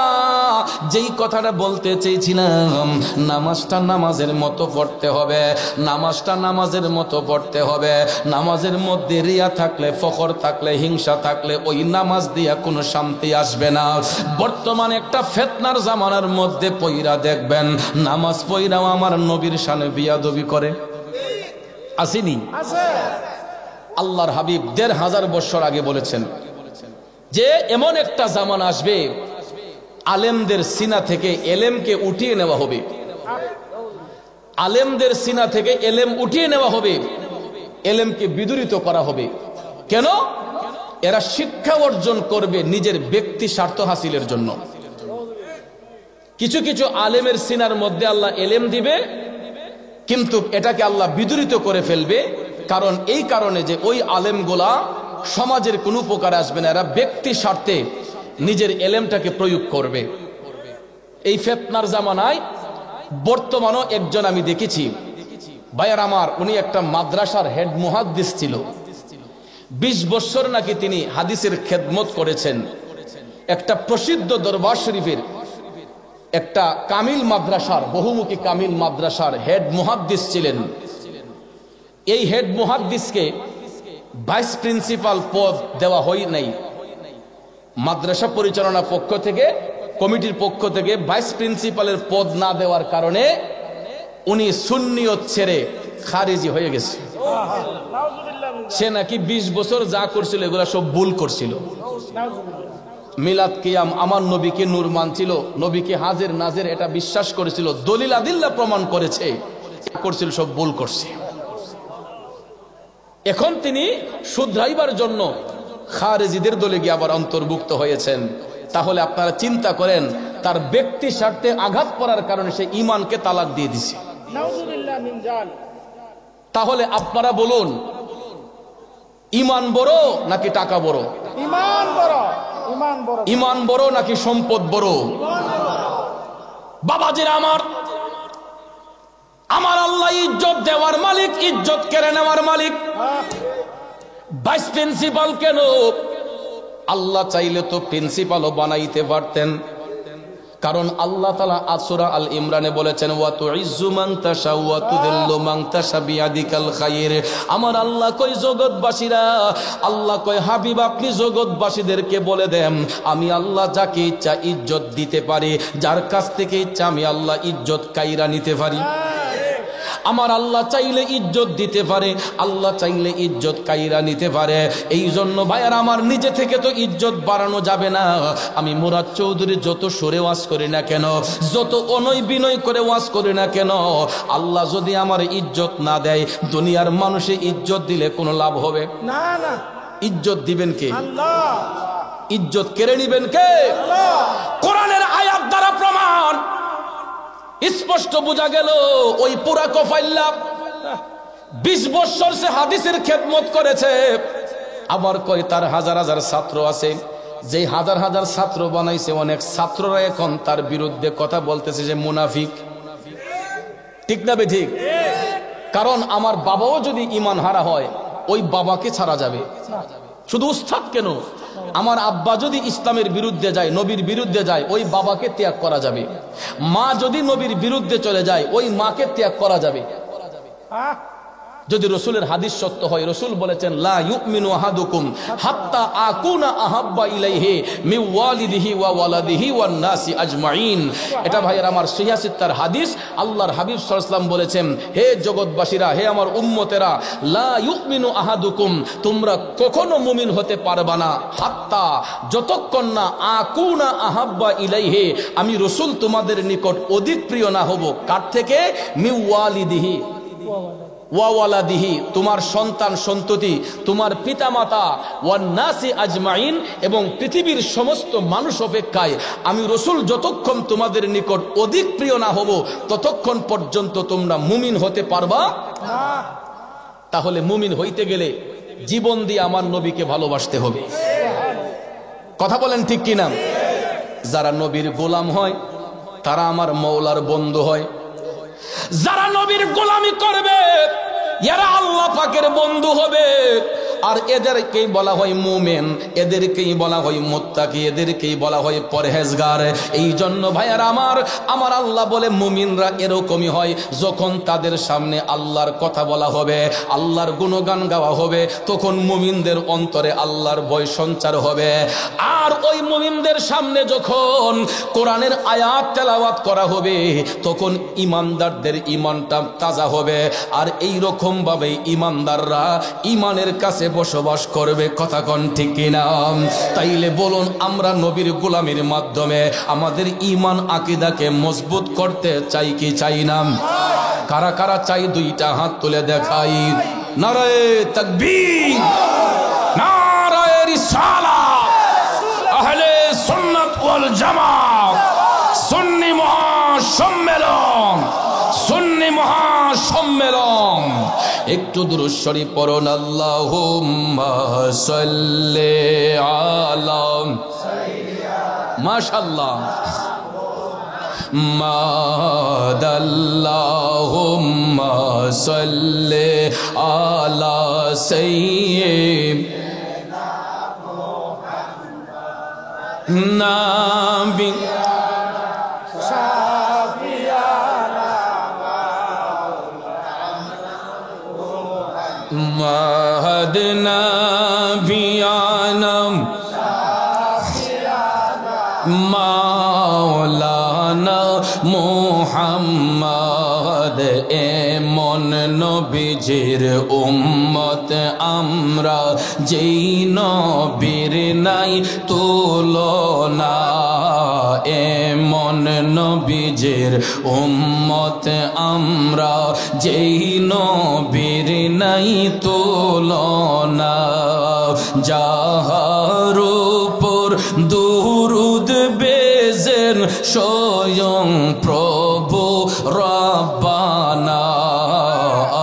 যেই কথাটা বলতে চেয়েছিলাম, নামাজটা নামাজের মতো পড়তে হবে, নামাজটা নামাজের মতো পড়তে হবে। নামাজের মধ্যে রিয়া থাকলে, ফখর থাকলে, হিংসা থাকলে ওই নামাজ দিয়া কোনো শান্তি আসবে না। বর্তমানে একটা ফিতনার জামানার মধ্যে পইরা দেখবেন, নামাজ পইরাও আমার নবীর শানে বিয়াদবি করে, আসেনি? আল্লাহর হাবিব ১৫০০ বছর আগে বলেছেন যে এমন একটা জামানা আসবে আলেমদের সিনা থেকে এলেমকে উঠিয়ে নেওয়া হবে, আলেমদের সিনা থেকে এলেম উঠিয়ে নেওয়া হবে, এলেমকে বিদূরিত করা হবে। কেন? এরা শিক্ষা অর্জন করবে নিজের ব্যক্তি স্বার্থ হাসিলের জন্য। কিছু কিছু আলেমের সিনার মধ্যে আল্লাহ এলেম দিবে, কিন্তু এটাকে আল্লাহ বিদূরিত করে ফেলবে। কারণ এই কারণে যে ওই আলেমগুলা সমাজের কোনো উপকার আসবে না, এরা ব্যক্তি স্বার্থে নিজের এলেমটাকে প্রয়োগ করবে। এই ফিতনার জামানায় বর্তমানও একজন আমি দেখেছি ভাইয়ার আমার, উনি একটা মাদ্রাসার হেড মুহাদ্দিস ছিল, ২০ বছর নাকি তিনি হাদিসের খেদমত করেছেন। একটা প্রসিদ্ধ দরবার শরীফের একটা কামিল মাদ্রাসার, বহুমুখী কামিল মাদ্রাসার হেড মুহাদ্দিস ছিলেন। এই হেড মুহাদ্দিসকে ভাইস প্রিন্সিপাল পদ দেওয়া হয় নাই, মাদ্রাসা পরিচালনা পক্ষ থেকে, কমিটির পক্ষ থেকে ভাইস প্রিন্সিপালের পদ না দেওয়ার কারণে উনি সুন্নিয়ত ছেড়ে খারিজি হয়ে গেছে। সে নাকি ২০ বছর যা করছিল এগুলা সব ভুল করছিল। মিলাদ কিয়াম, আমার নবীকে নূর মানছিল, নবীকে হাজির নাজির এটা বিশ্বাস করেছিল, দলিল আদিল্লা প্রমাণ করেছে, করছিল সব ভুল করছে। এখন তিনি শুধরাইবার জন্য খারেজিদের দলে গিয়ে আবার অন্তর্ভুক্ত হয়েছেন। তাহলে আপনারা চিন্তা করেন, তার ব্যক্তি স্বার্থে আঘাত করার কারণে সে ঈমানকে তালাক দিয়ে দিছে। তাহলে আপনারা বলুন, ঈমান বড় নাকি টাকা বড়? ঈমান বড়। ঈমান বড় নাকি সম্পদ বড়? বাবাজিরা আমার, আমার আল্লাহ ইজ্জত দেওয়ার মালিক, ইজ্জত কেড়ে নেওয়ার মালিক। ভাইস প্রিন্সিপাল কেন? আল্লাহ চাইলে তো প্রিন্সিপালও বানাইতে পারতেন। কারণ আল্লাহ তাআলা সূরা আল ইমরানে বলেছেন, ওয়া তুইজ্জু মান তাশা ওয়া তুযিল্লু মান তাশা বিয়াদিকাল খায়র। আমার আল্লাহ কই জগৎবাসীরা, আল্লাহ কই হাবিব আপনি জগৎবাসীদেরকে বলে দেন, আমি আল্লাহ যাকে ইচ্ছা ইজ্জত দিতে পারি, যার কাছ থেকে ইচ্ছা আমি আল্লাহ ইজ্জত কাইরা নিতে পারি। আমার আল্লাহ চাইলে ইজ্জত দিতে পারে, আল্লাহ চাইলে ইজ্জত কাইরা নিতে পারে। এই জন্য ভাইয়ার আমার, নিজে থেকে তো ইজ্জত বাড়ানো যাবে না। আমি মুরাদ চৌধুরী যত সরে ওয়াজ করি না কেন, যত অনয় বিনয় করে ওয়াজ করি না কেন, আল্লাহ যদি আমার ইজ্জত না দেয়, দুনিয়ার মানুষে ইজ্জত দিলে কোনো লাভ হবে না। না, ইজ্জত দিবেন কে? আল্লাহ। ইজ্জত কেড়ে নিবেন কে? আল্লাহ। কোরআনের আয়াত দ্বারা প্রমাণ স্পষ্ট বোঝা গেল। ওই পুরা কফাইল্লা 20 বছর সে হাদিসের খেদমত করেছে। আবার কয় তার হাজার হাজার ছাত্র আছে, যে হাজার হাজার ছাত্র বানাইছে, অনেক ছাত্ররা এখন তার বিরুদ্ধে কথা বলতেছে যে মুনাফিক। ঠিক না বে ঠিক? কারণ আমার বাবাও যদি ঈমান হারা হয়, ওই বাবাকে ছাড়া যাবে। শুধু উস্তাদ কেন, আমার আব্বা যদি ইসলামের বিরুদ্ধে যায়, নবীর বিরুদ্ধে যায়, ওই বাবাকে ত্যাগ করা যাবে। মা যদি নবীর বিরুদ্ধে চলে যায়, ওই মাকে ত্যাগ করা যাবে। যদি রসুলের হাদিস সত্য হয়, রসুল বলেছেন, লা ইউমিনু আহাদুকুম হাত্তা আকুনা আহাব্বা ইলাইহি মিন ওয়ালিদিহি ওয়া ওয়ালাদিহি ওয়ান নাসি আজমাইন। এটা ভাইয়ের আমার সহিহ সিত্তার হাদিস। আল্লাহর হাবিব সাল্লাল্লাহু আলাইহি ওয়াসাল্লাম বলেছেন, হে জগৎবাসীরা, হে আমার উম্মতেরা, লা ইউমিনু আহাদুকুম, তোমরা কখনো মুমিন হতে পারবা না, হাত্তা, যতক্ষণ না আকুনা আহাব্বা ইলাইহি, আমি রসুল তোমাদের নিকট অধিক প্রিয় না হব। কার থেকে? মিন ওয়ালিদিহি ওয়ালাদিহি, তোমার সন্তান সন্ততি, তোমার পিতামাতা, ওয়ান নাসি আজমাইন, এবং পৃথিবীর সমস্ত মানুষ অপেক্ষায় আমি রসুল যতক্ষণ তোমাদের নিকট অধিক প্রিয় না হব, ততক্ষণ পর্যন্ত তোমরা মুমিন হতে পারবা না। তাহলে মুমিন হইতে গেলে জীবন দিয়ে আমার নবীকে ভালোবাসতে হবে। কথা বলেন ঠিক কিনা? যারা নবীর গোলাম হয়, তারা আমার মওলার বন্ধু হয়। যারা নবীর গোলামি করবে, এরা আল্লাহ পাকের বন্ধু হবে। আর এদেরকেই বলা হয় মুমিন, এদেরকেই বলা হয় মুত্তাকি, এদেরকেই বলা হয় পরহেজগার। এই জন্য ভাইয়ারা আমার আল্লাহ বলে মুমিনরা এরকমই হয়, যখন তাদের সামনে আল্লাহর কথা বলা হবে, আল্লাহর গুণগান গাওয়া হবে, তখন মুমিনদের অন্তরে আল্লাহর ভয় সঞ্চার হবে। আর ওই মুমিনদের সামনে যখন কোরআনের আয়াত তেলাওয়াত করা হবে, তখন ইমানদারদের ইমানটা তাজা হবে। আর এই রকম ভাবে ইমানদাররা ইমানের কাছে বসবাস করবে। কথা কোন ঠিক কিনা? তাইলে বলুন, আমরা নবীর গোলামির মাধ্যমে আমাদের ঈমান আকীদাকে মজবুত করতে চাই কি চাই না? কারা কারা চাই? দুইটা হাত তুলে দেখাই। নারায়ে তাকবীর, নারায়ে রিসালাত, আহলে সুন্নাত ওয়াল জামাত, সুন্নি মহাসম্মেলন, সুন্নি মহাসম্মেলন। একটু দুরূদ শরীফ পড়ুন। আল্লাহুম্মা সাল্লি আলা মাশাআল্লাহ মাদাল্লাহুম্মা সাল্লি আলা সাইয়্যিদিনা মুহাম্মাদ নাবি মাহদনা বিয়ানম মাওলানা মুহাম্মদ, এমন নবীজির উম্মত আমরা, যেই নবীর নাই তুলনা। এমন নবীজির উম্মত আমরা, যেই নবীর নাই তুলনা। যাহার উপর দুরুদ বেজেন স্বয়ং প্রভু রব্বানা।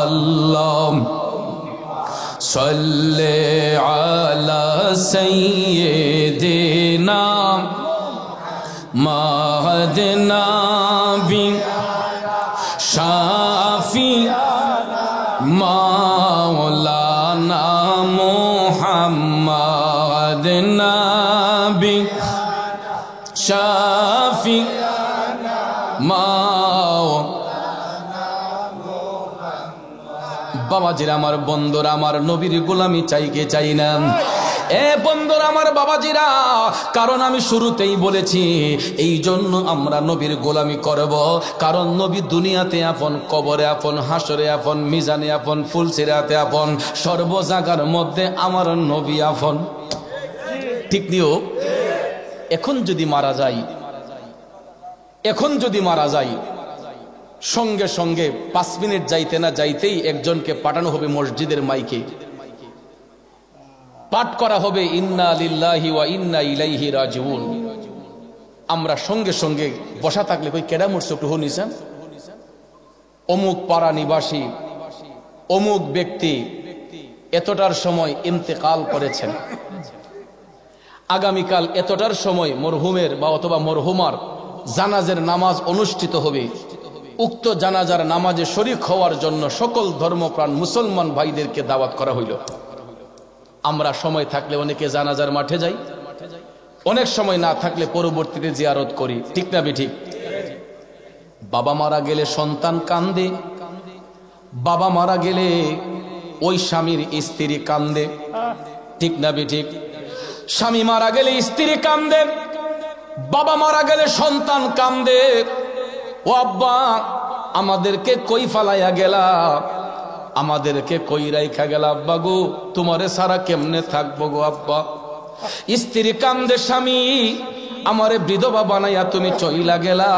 আল্লাহ সাল্লি আলা সাইয়্যিদিনা মাহদিনা মাওলানা মুহাম্মদ নবী শাফি বাবাজিরা আমার বন্ধুরা আমার নবীর গোলামি চাইকে চাই না এ বন্ধুরা আমার বাবাজিরা কারণ আমি শুরুতেই বলেছি এই জন্য আমরা নবীর গোলামি করব কারণ নবী দুনিয়াতে আপন কবরে আপন হাসরে আপন মিজানে আপন ফুলসিরাতে আপন সর্ব জায়গার মধ্যে আমার নবী আপন ঠিক নিও এখন যদি মারা যাই সঙ্গে সঙ্গে 5 মিনিট যাইতে না যাইতেই একজনকে পাঠানো হবে মসজিদের মাইকে পাঠ করা হবে ইন্না লিল্লাহি ওয়া ইন্না ইলাইহি রাজিউন আমরা সঙ্গে সঙ্গে বসা থাকলে কই কেডা মরছে একটু শুনিছেন অমুক পাড়া নিবাসী অমুক ব্যক্তি এতটার সময় ইন্তেকাল করেছেন আগামীকাল এতটার সময় মরহুমের বা অথবা মরহুমার জানাজার নামাজ অনুষ্ঠিত হবে উক্ত জানাজার নামাজে শরীক হওয়ার জন্য সকল ধর্মপ্রাণ মুসলমান ভাইদেরকে দাওয়াত করা হইল আমরা সময় থাকলে অনেকে জানাজার মাঠে যাই অনেক সময় না থাকলে পরবর্তীতে জিয়ারত করি ঠিক না বেঠিক বাবা মারা গেলে সন্তান কান্দে বাবা মারা গেলে ওই স্বামীর স্ত্রী কান্দে ঠিক না বেঠিক স্বামী মারা গেলে স্ত্রী কান্দে বাবা মারা গেলে সন্তান কান্দে ও আব্বা আমাদেরকে কই ফালাইয়া গেলা আমাদেরকে কই রাইখা গেলা আব্বা গো তোমারে সারা কেমনে থাকবো গো আব্বা স্ত্রী কান্দে স্বামী আমারে বিধবা বানাইয়া তুমি চইলা গেলা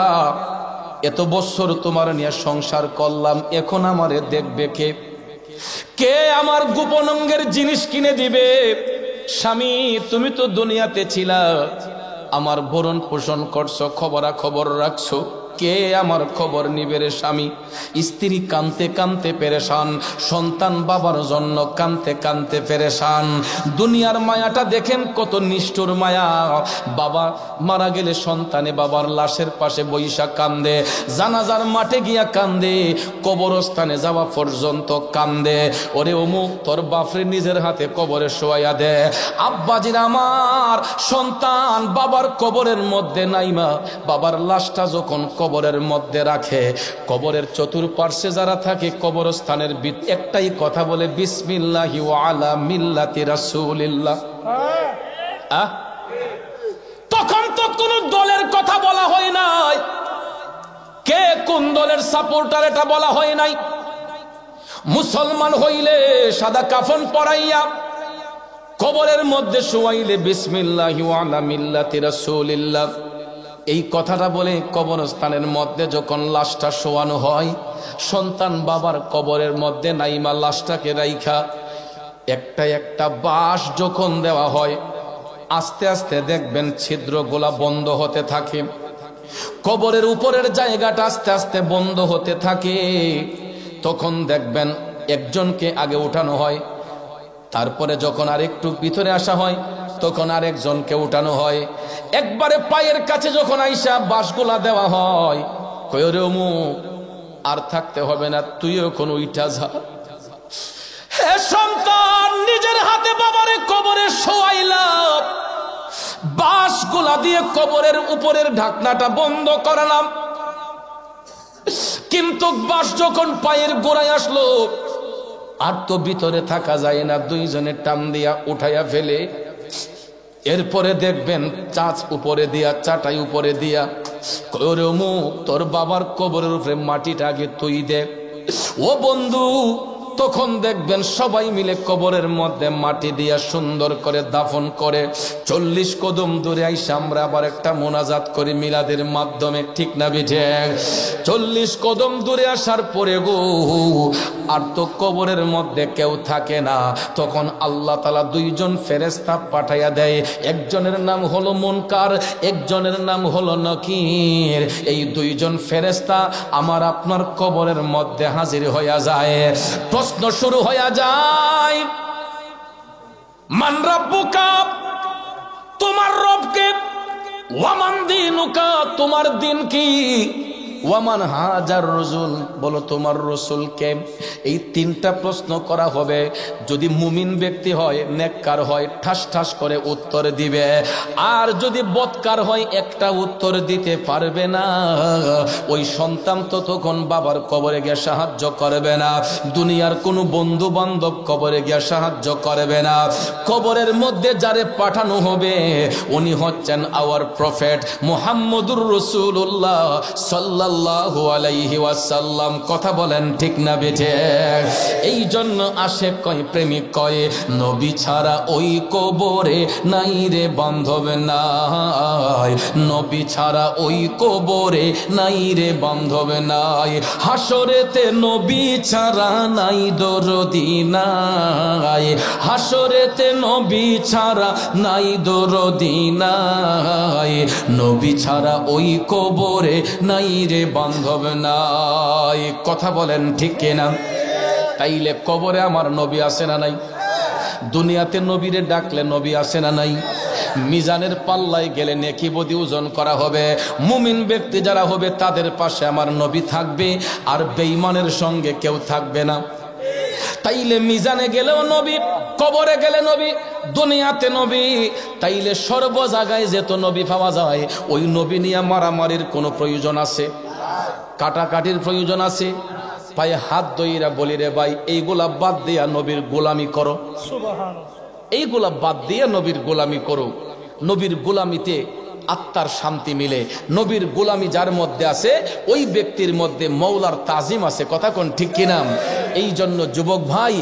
এত বছর তোমার নিয়ে সংসার করলাম এখন আমারে দেখবে কে আমার গোপন অঙ্গের জিনিস কিনে দিবে স্বামী তুমি তো দুনিয়াতে ছিলা আমার ভরণ পোষণ করছো খবর রাখছো কে আমার খবর নিবে রে স্বামী স্ত্রী কানতে কানতে পেরেশান সন্তান বাবার জন্য কানতে কানতে পেরেশান দুনিয়ার মায়াটা দেখেন কত নিষ্ঠুর মায়া বাবা মারা গেলে সন্তানে বাবার লাশের পাশে বৈশা কান্দে জানাজার মাঠে গিয়া কান্দে কবরস্থানে যাওয়া পর্যন্ত কান্দে ওরে অমুক তোর বাপরে নিজের হাতে কবরে শোয়াইয়া দে আব্বাজির আমার সন্তান বাবার কবরের মধ্যে নাইমা বাবার লাশটা যখন কবরের মধ্যে রাখে কবরের চতুর্পার্শ্বে যারা থাকে কবরস্থানের একটাই কথা বলে বিসমিল্লাহি ওয়া আলা মিল্লাতি রাসূলিল্লাহ তখন তো কোন দলের কথা বলা হয় নাই কে কোন দলের সাপোর্টার এটা বলা হয় নাই মুসলমান হইলে সাদা কাফন পরাইয়া কবরের মধ্যে শোয়াইলে বিসমিল্লাহি ওয়া আলা মিল্লাতি রাসূলিল্লাহ এই কথাটা বলে কবরস্থানের মধ্যে যখন লাশটা শোয়ানো হয় সন্তান বাবার কবরের মধ্যে নাইমা লাশটাকে রাইখা একটা একটা বাঁশ যখন দেওয়া হয় আস্তে আস্তে দেখবেন ছিদ্রগুলা বন্ধ হতে থাকে কবরের উপরের জায়গাটা আস্তে আস্তে বন্ধ হতে থাকে তখন দেখবেন একজনকে আগে উঠানো হয় তারপরে যখন আরেকটু ভিতরে আসা হয় তখন আরেকজনকে উঠানো হয় একবারে পায়ের কাছে যখন আইসা বাঁশগুলা দেওয়া হয় কই রে অমুক আর থাকতে হবে না তুইও কোন উইঠা যা হে সন্তান নিজের হাতে বাবারে কবরে শোয়াইলা বাঁশগুলা দিয়ে কবরের উপরের ঢাকনাটা বন্ধ করালাম কিন্তু বাঁশ যখন পায়ের গোড়ায় আসলো আর তো ভিতরে থাকা যায় না দুইজনে টান দিয়া উঠাইয়া ফেলে এরপরে দেখবেন চাঁচ উপরে দিয়া চাটাই উপরে দিয়া করে মুখ তোর বাবার কবরের উপরে মাটিটা আগে তুই দে ও বন্ধু তখন দেখবেন সবাই মিলে কবরের মধ্যে মাটি দিয়া সুন্দর করে দাফন করে 40 কদম দূরে আইসা আমরা আবার একটা মোনাজাত করি মিলাদের মাধ্যমে ঠিক না বিঠে 40 কদম দূরে আসার পরে গো আর তো কবরের মধ্যে কেউ থাকে না তখন আল্লাহ তাআলা দুইজন ফেরেশতা পাঠাইয়া দেয় একজনের নাম হলো মুনকার একজনের নাম হলো নকির এই দুইজন ফেরেশতা আমার আপনার কবরের মধ্যে হাজির হইয়া যায় প্রশ্ন শুরু হয়ে যায় মান রাব্বুকা তোমার রব কে ওয়া মান দীনুকা তোমার দিন কি ওয়ামান হাজার রাসূল, বলো তোমার রাসূলকে। এই তিনটা প্রশ্ন করা হবে। যদি মুমিন ব্যক্তি হয়, নেককার হয়, ঠাস ঠাস করে উত্তর দিবে। আর যদি বদকার হয়, একটা উত্তর দিতে পারবে না। ওই সন্তান তো তখন বাবার কবরে গিয়ে সাহায্য করবে না, দুনিয়ার কোনো বন্ধু বান্ধব কবরে গিয়ে সাহায্য করবে না। কবরের মধ্যে যারে পাঠানো হবে উনি হচ্ছেন আওয়ার প্রফেট মুহাম্মদুর রাসূলুল্লাহ সাল্লাল্লাহু আলাইহি ওয়াসাল্লাম। কথা বলেন ঠিক না বেঠে? এই জন্য আশেক কয়, প্রেমিক কয়, নবী ছাড়া ওই কবরে নাই রে বান্ধব নাই, নবী ছাড়া ওই কবরে নাই রে বান্ধব নাই। হাসরেতে নবী ছাড়া নাই দরদি নাই, হাসরেতে নবী ছাড়া নাই দরদি নাই, নবী ছাড়া ওই কবরে নাই রে বান্ধব নাই। কথা বলেন ঠিক কিনা? তাইলে কবরে আমার নবী আছে না নাই? দুনিয়াতে নবীরে ডাকলে নবী আছে না নাই? মিজানের পাল্লায় গেলে নেকি বদি ওজন করা হবে। মুমিন ব্যক্তি যারা হবে তাদের পাশে আমার নবী থাকবে, আর বেঈমানের সঙ্গে কেউ থাকবে না। তাইলে মিজানে গেলেও নবী, কবরে গেলে নবী, দুনিয়াতে নবী। তাইলে সর্ব জায়গায় যেত নবী পাওয়া যায়, ওই নবী নিয়ে মারামারির কোনো প্রয়োজন আছে? কাটাকাটির প্রয়োজন আছে? পায়ে হাত দইরা বলি রে ভাই, এইগুলা বাদ দিয়া নবীর গোলামি করো, এইগুলা বাদ দিয়া নবীর গোলামি করো। নবীর গোলামিতে আত্মার শান্তি মিলে। নবীর গোলামি যার মধ্যে আছে ওই ব্যক্তির মধ্যে মৌলার তাজিম আছে। কথা কোন ঠিক কিনা? এই জন্য যুবক ভাই,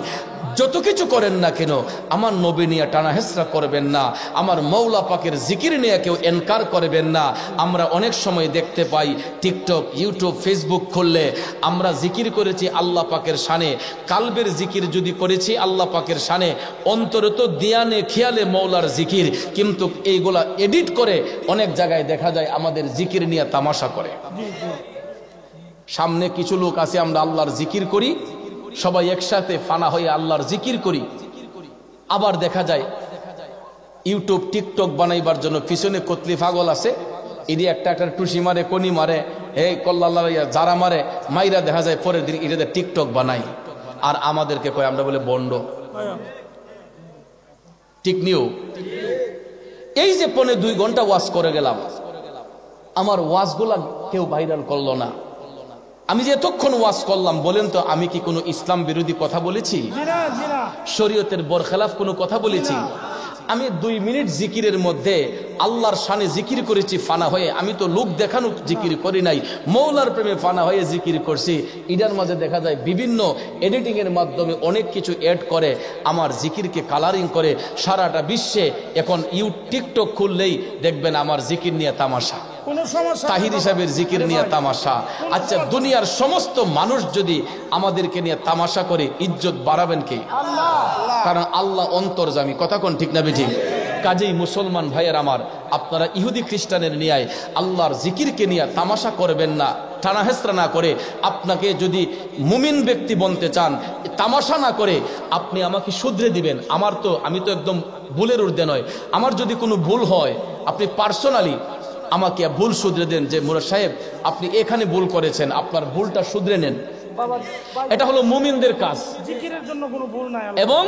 যত কিছু করেন না কেন আমার নবী নিয়ে টানা হেসরা করবেন না, আমার মৌলা পাকের জিকির নিয়ে কেউ এনকার করবেন না। আমরা অনেক সময় দেখতে পাই টিকটক, ইউটিউব, ফেসবুক খুললে আমরা জিকির করেছি আল্লাহ পাকের শানে, কালবের জিকির যদি করেছি আল্লাহ পাকের শানে, অন্তরে তো দিয়ানে খেয়ালে মৌলার জিকির, কিন্তু এইগুলা এডিট করে অনেক জায়গায় দেখা যায় আমাদের জিকির নিয়ে তামাশা করে। সামনে কিছু লোক আছে, আমরা আল্লাহর জিকির করি, সবাই একসাথে ফানা হয়ে আল্লাহর জিকির করি। আবার দেখা যায় ইউটিউব, টিকটক বানাইবার জন্য পিছনে কতলি পাগল আছে, ইডি একটা একটা টুসি মারে, কনি মারে, এই কল্লা যারা মারে, মাইরা দেখা যায় পরের দিন ইডে টিকটক বানাই। আর আমাদেরকে কয় আমরা বলে বন্ড। ঠিক নিও? এই যে 2.5 ঘন্টা ওয়াজ করে গেলাম, আমার ওয়াজগুলা কেউ ভাইরাল করলো না। আমি যে এতক্ষণ ওয়াজ করলাম, বলেন তো আমি কি কোনো ইসলাম বিরোধী কথা বলেছি? শরীয়তের বরখেলাফ কোনো কথা বলেছি? আমি 2 মিনিট জিকিরের মধ্যে আল্লাহর শানে জিকির করেছি ফানা হয়ে। আমি তো লোক দেখানো জিকির করি নাই, মৌলার প্রেমে ফানা হয়ে জিকির করছি। ইডার মাঝে দেখা যায় বিভিন্ন এডিটিং এর মাধ্যমে অনেক কিছু অ্যাড করে আমার জিকিরকে কালারিং করে। সারাটা বিশ্বে এখন টিকটক খুললেই দেখবেন আমার জিকির নিয়ে তামাশা, তাহির হিসাবের জিকির নিয়ে তামাশা। আচ্ছা, দুনিয়ার সমস্ত মানুষ যদি আমাদেরকে নিয়ে তামাশা করে, ইজ্জত বাড়াবেন কে? কারণ আল্লাহ অন্তর্যামী। কথা কোন ঠিক না বেঠিক? কাজেই মুসলমান ভাইয়ের আমার, আপনারা ইহুদি খ্রিস্টানের নিয়ে আল্লাহর জিকিরকে নিয়ে তামাশা করবেন না, টানা হেসরা না করে। আপনাকে যদি মুমিন ব্যক্তি বলতে চান, তামাশা না করে আপনি আমাকে শুধরে দিবেন। আমি তো একদম ভুলের ঊর্ধ্বে নয়। আমার যদি কোনো ভুল হয়, আপনি পার্সোনালি আমাকে ভুল শুধরে দেন, যে মুরাদ সাহেব আপনি এখানে ভুল করেছেন, আপনার ভুলটা শুধরে নেন। এটা হলো মুমিনদের কাজ। জিকিরের জন্য কোনো ভুল নাই। এবং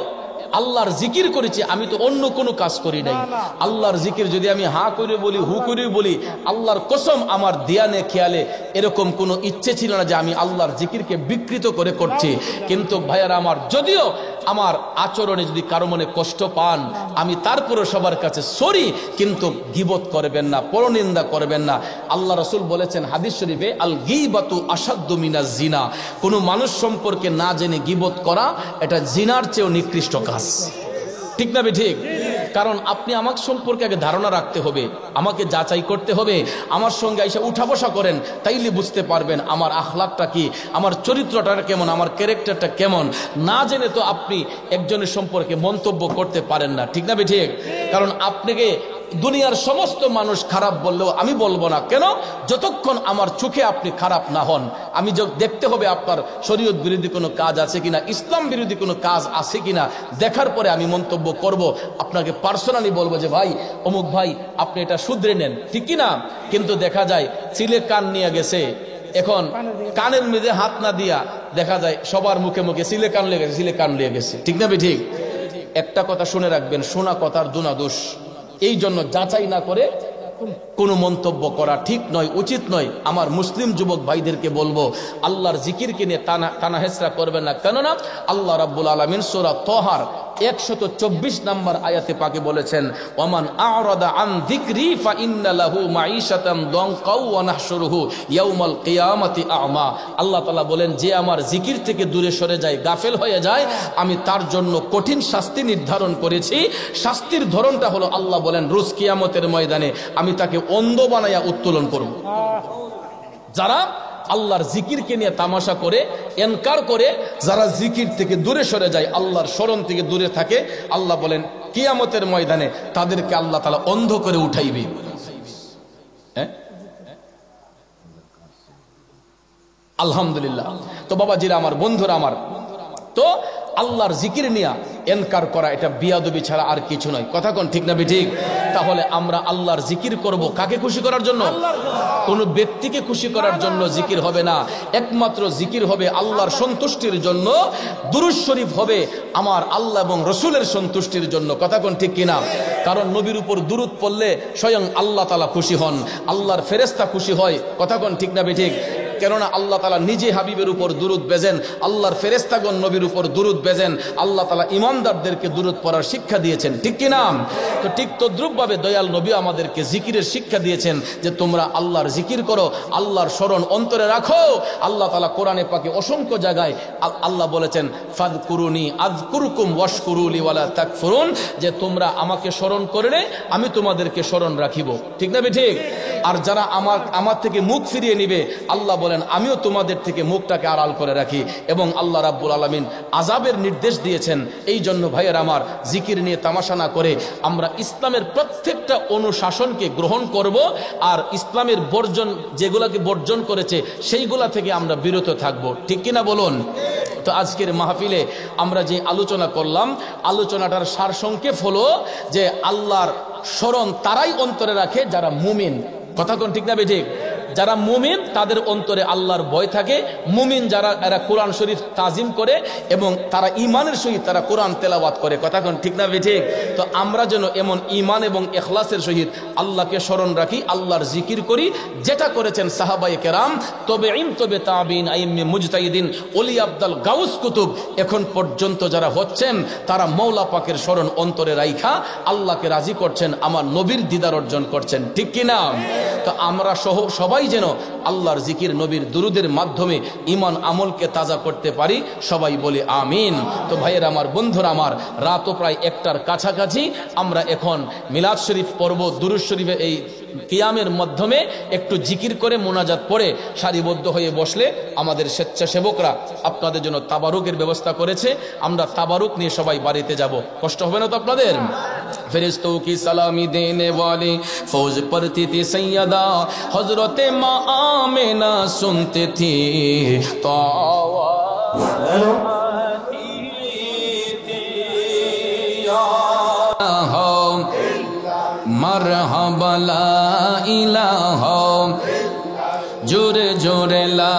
আল্লাহর জিকির করেছি, আমি তো অন্য কোনো কাজ করি নাই। আল্লাহর জিকির যদি আমি হা করে বলি, হু করে বলি, আল্লাহর কসম আমার দিয়ানে খেয়ালে এরকম কোনো ইচ্ছে ছিল না যে আমি আল্লাহর জিকিরকে বিকৃত করে করছি। কিন্তু ভাইয়ারা আমার, যদিও আমার আচরণে যদি কারো মনে কষ্ট পান, আমি তারপরে সবার কাছে সরি, কিন্তু গীবত করবেন না, পরনিন্দা করবেন না। আল্লাহ রাসূল বলেছেন হাদিস শরীফে, আল গীবাতু আশাদ্দু মিনাজ জিনা, কোনো মানুষ সম্পর্কে না জেনে গীবত করা এটা জিনার চেয়েও নিকৃষ্ট কাজ। ঠিক না ঠিক? কারণ আপনি আমার সম্পর্কে আগে ধারণা রাখতে হবে, আমাকে যাচাই করতে হবে। আমার সঙ্গে এসে উঠা বসা করেন, তাইলে বুঝতে পারবেন আমার আখলাকটা কি, আমার চরিত্রটা কেমন, আমার ক্যারেক্টারটা কেমন। না জেনে তো আপনি একজনের সম্পর্কে মন্তব্য করতে পারেন না। ঠিক না ঠিক? কারণ আপনাকে দুনিয়ার সমস্ত মানুষ খারাপ বললেও আমি বলবো না। কেন? যতক্ষণ আমার চোখে আপনি খারাপ না হন। আমি দেখতে হবে আপনার শরীয়ত বিরোধী কোনো কাজ আছে কিনা, ইসলাম বিরোধী কোনো কাজ আছে কিনা, দেখার পরে আমি মন্তব্য করব। আপনাকে পার্সোনালি বলবো যে ভাই, অমুক ভাই আপনি এটা শুধরে নেন, ঠিক কিনা? কিন্তু দেখা যায় চিলে কান নিয়ে গেছে, এখন কানের মধ্যে হাত না দিয়া দেখা যায় সবার মুখে মুখে সিলে কান লেগে গেছে, সিলে কান লেগে গেছে, ঠিক না ঠিক? একটা কথা শুনে রাখবেন, শোনা কথার দুনা দোষ। এই জন্য যাচাই না করে কোনো মন্তব্য করা ঠিক নয়, উচিত নয়। আমার মুসলিম যুবক ভাইদেরকে বলবো, আল্লাহর জিকিরকে নিয়ে টানা হেসরা করবেন না। কেননা আল্লাহ রাব্বুল আলামিন সূরা তহার 124 নম্বর আয়াতে পাকে বলেছেন, ওমান আ'রাদা আন যিকরি ফাইন্না লাহু মাঈশাতান দানকা ওয়া নাহশুরুহু ইয়াউমাল কিয়ামাতি আ'মা। আল্লাহ তাআলা বলেন, যে আমার জিকির থেকে দূরে সরে যায়, গাফেল হয়ে যায়, আমি তার জন্য কঠিন শাস্তি নির্ধারণ করেছি। শাস্তির ধরনটা হলো, আল্লাহ বলেন, রোজ কিয়ামতের ময়দানে আমি তাকে অন্ধ বানাইয়া উত্তোলন করব। যারা আল্লাহর জিকিরকে নিয়ে তামাশা করে, এনকার করে, যারা জিকির থেকে দূরে সরে যায়, আল্লাহর স্মরণ থেকে দূরে থাকে, আল্লাহ বলেন কিয়ামতের ময়দানে তাদেরকে আল্লাহ তাআলা অন্ধ করে উঠাইবে। আলহামদুলিল্লাহ। তো বাবাজিরা আমার, বন্ধুরা আমার, তো আল্লাহর জিকির নিয়ে এনকার করা এটা বিয়াদবি ছাড়া আর কিছু নয়। কথা কোন ঠিক না ঠিক? তাহলে আমরা আল্লাহর জিকির করব কাকে খুশি করার জন্য? কোন ব্যক্তিকে খুশি করার জন্য জিকির হবে না। একমাত্র জিকির হবে আল্লাহর সন্তুষ্টির জন্য। দুরূদ শরীফ হবে আমার আল্লাহ এবং রসুলের সন্তুষ্টির জন্য। কথা কোন ঠিক কিনা? কারণ নবীর উপর দুরূদ পড়লে স্বয়ং আল্লাহ তাআলা খুশি হন, আল্লাহর ফেরেশতা খুশি হয়। কথা কোন ঠিক না ঠিক? কেননা আল্লাহ তাআলা নিজে হাবিবের উপর দুরূদ বেজেন, আল্লাহর ফেরেশতাগণ নবীর উপর দুরূদ বেজেন, আল্লাহ তাআলা ইমানদারদেরকে দুরূদ পড়ার শিক্ষা দিয়েছেন, ঠিক কি না? তো ঠিক তদ্রূপভাবে দয়াল নবী আমাদেরকে জিকিরের শিক্ষা দিয়েছেন, যে তোমরা আল্লাহর জিকির করো, আল্লাহর স্মরণ অন্তরে রাখো। আল্লাহ তাআলা কোরআনে পাকে অসংখ্য জায়গায় আল্লাহ বলেছেন, ফাযকুরুনি আযকুরকুম ওয়াশকুরুলি ওয়ালা তাকফুরুন, যে তোমরা আমাকে স্মরণ করলে আমি তোমাদেরকে স্মরণ রাখিব, ঠিক না ঠিক? আর যারা আমার থেকে মুখ ফিরিয়ে নিবে, আল্লাহ বলেন আমিও তোমাদের থেকে মুখটাকে আড়াল করে রাখি। এবং আল্লাহ রাব্বুল আলামিন আযাবের নির্দেশ দিয়েছেন। এই জন্য ভাইয়ের আমার, জিকির নিয়ে তামাশা না করে আমরা ইসলামের প্রত্যেকটা অনুশাসনকে গ্রহণ করব, আর ইসলামের বর্জন, যেগুলাকে বর্জন করেছে সেইগুলা থেকে আমরা বিরত থাকব, ঠিক কিনা বলুন? তো আজকের মাহফিলে আমরা যে আলোচনা করলাম, আলোচনাটার সারসংক্ষেপ হলো যে আল্লাহর স্মরণ তারাই অন্তরে রাখে যারা মুমিন। কথা কোন ঠিক না ঠিক? যারা মুমিন তাদের অন্তরে আল্লাহর ভয় থাকে। মুমিন যারা, এরা কোরআন শরীফ তাজিম করে এবং তারা ইমানের সহিত তারা কোরআন তেলাওয়াত করে। কথা কোন ঠিক না ঠিক? তো আমরা যেন এমন ইমান এবং ইখলাসের সহিত আল্লাহকে স্মরণ রাখি, আল্লাহর জিকির করি, যেটা করেছেন সাহাবায়ে কেরাম, তবে তাবিন, আইম্মে মুজতাহিদিন, ওলি আব্দাল, গাউস কুতুব, এখন পর্যন্ত যারা হচ্ছেন, তারা মওলা পাকের স্মরণ অন্তরে রাইখা আল্লাহকে রাজি করছেন, আমার নবীর দিদার অর্জন করছেন, ঠিক কি না? তো আমরা সবাই যেন আল্লাহর জিকির, নবীর দুরুদের মাধ্যমে ইমান আমলকে তাজা করতে পারি। সবাই বলে আমিন। তো ভাইয়ের আমার, বন্ধুরা আমার, রাতও প্রায় 1টার কাছাকাছি। আমরা এখন মিলাদ শরীফ পড়ব। দুরূদ শরীফে এই কিয়ামের মাধ্যমে একটু জিকির করে মোনাজাত পড়ে সারিবদ্ধ হয়ে বসলে আমাদের স্বেচ্ছাসেবকরা আপনাদের জন্য তাবারুকের ব্যবস্থা করেছে। আমরা তাবারুক নিয়ে সবাই বাড়িতে যাব। কষ্ট হবে না তো আপনাদের? ফেরেশতোं की सलामी देने वाले फौज पढ़ती थी सैयदा, हजरते माँ आमिना सुनते थी तो मरहबा ला इलाहा, जोरे जोरे ला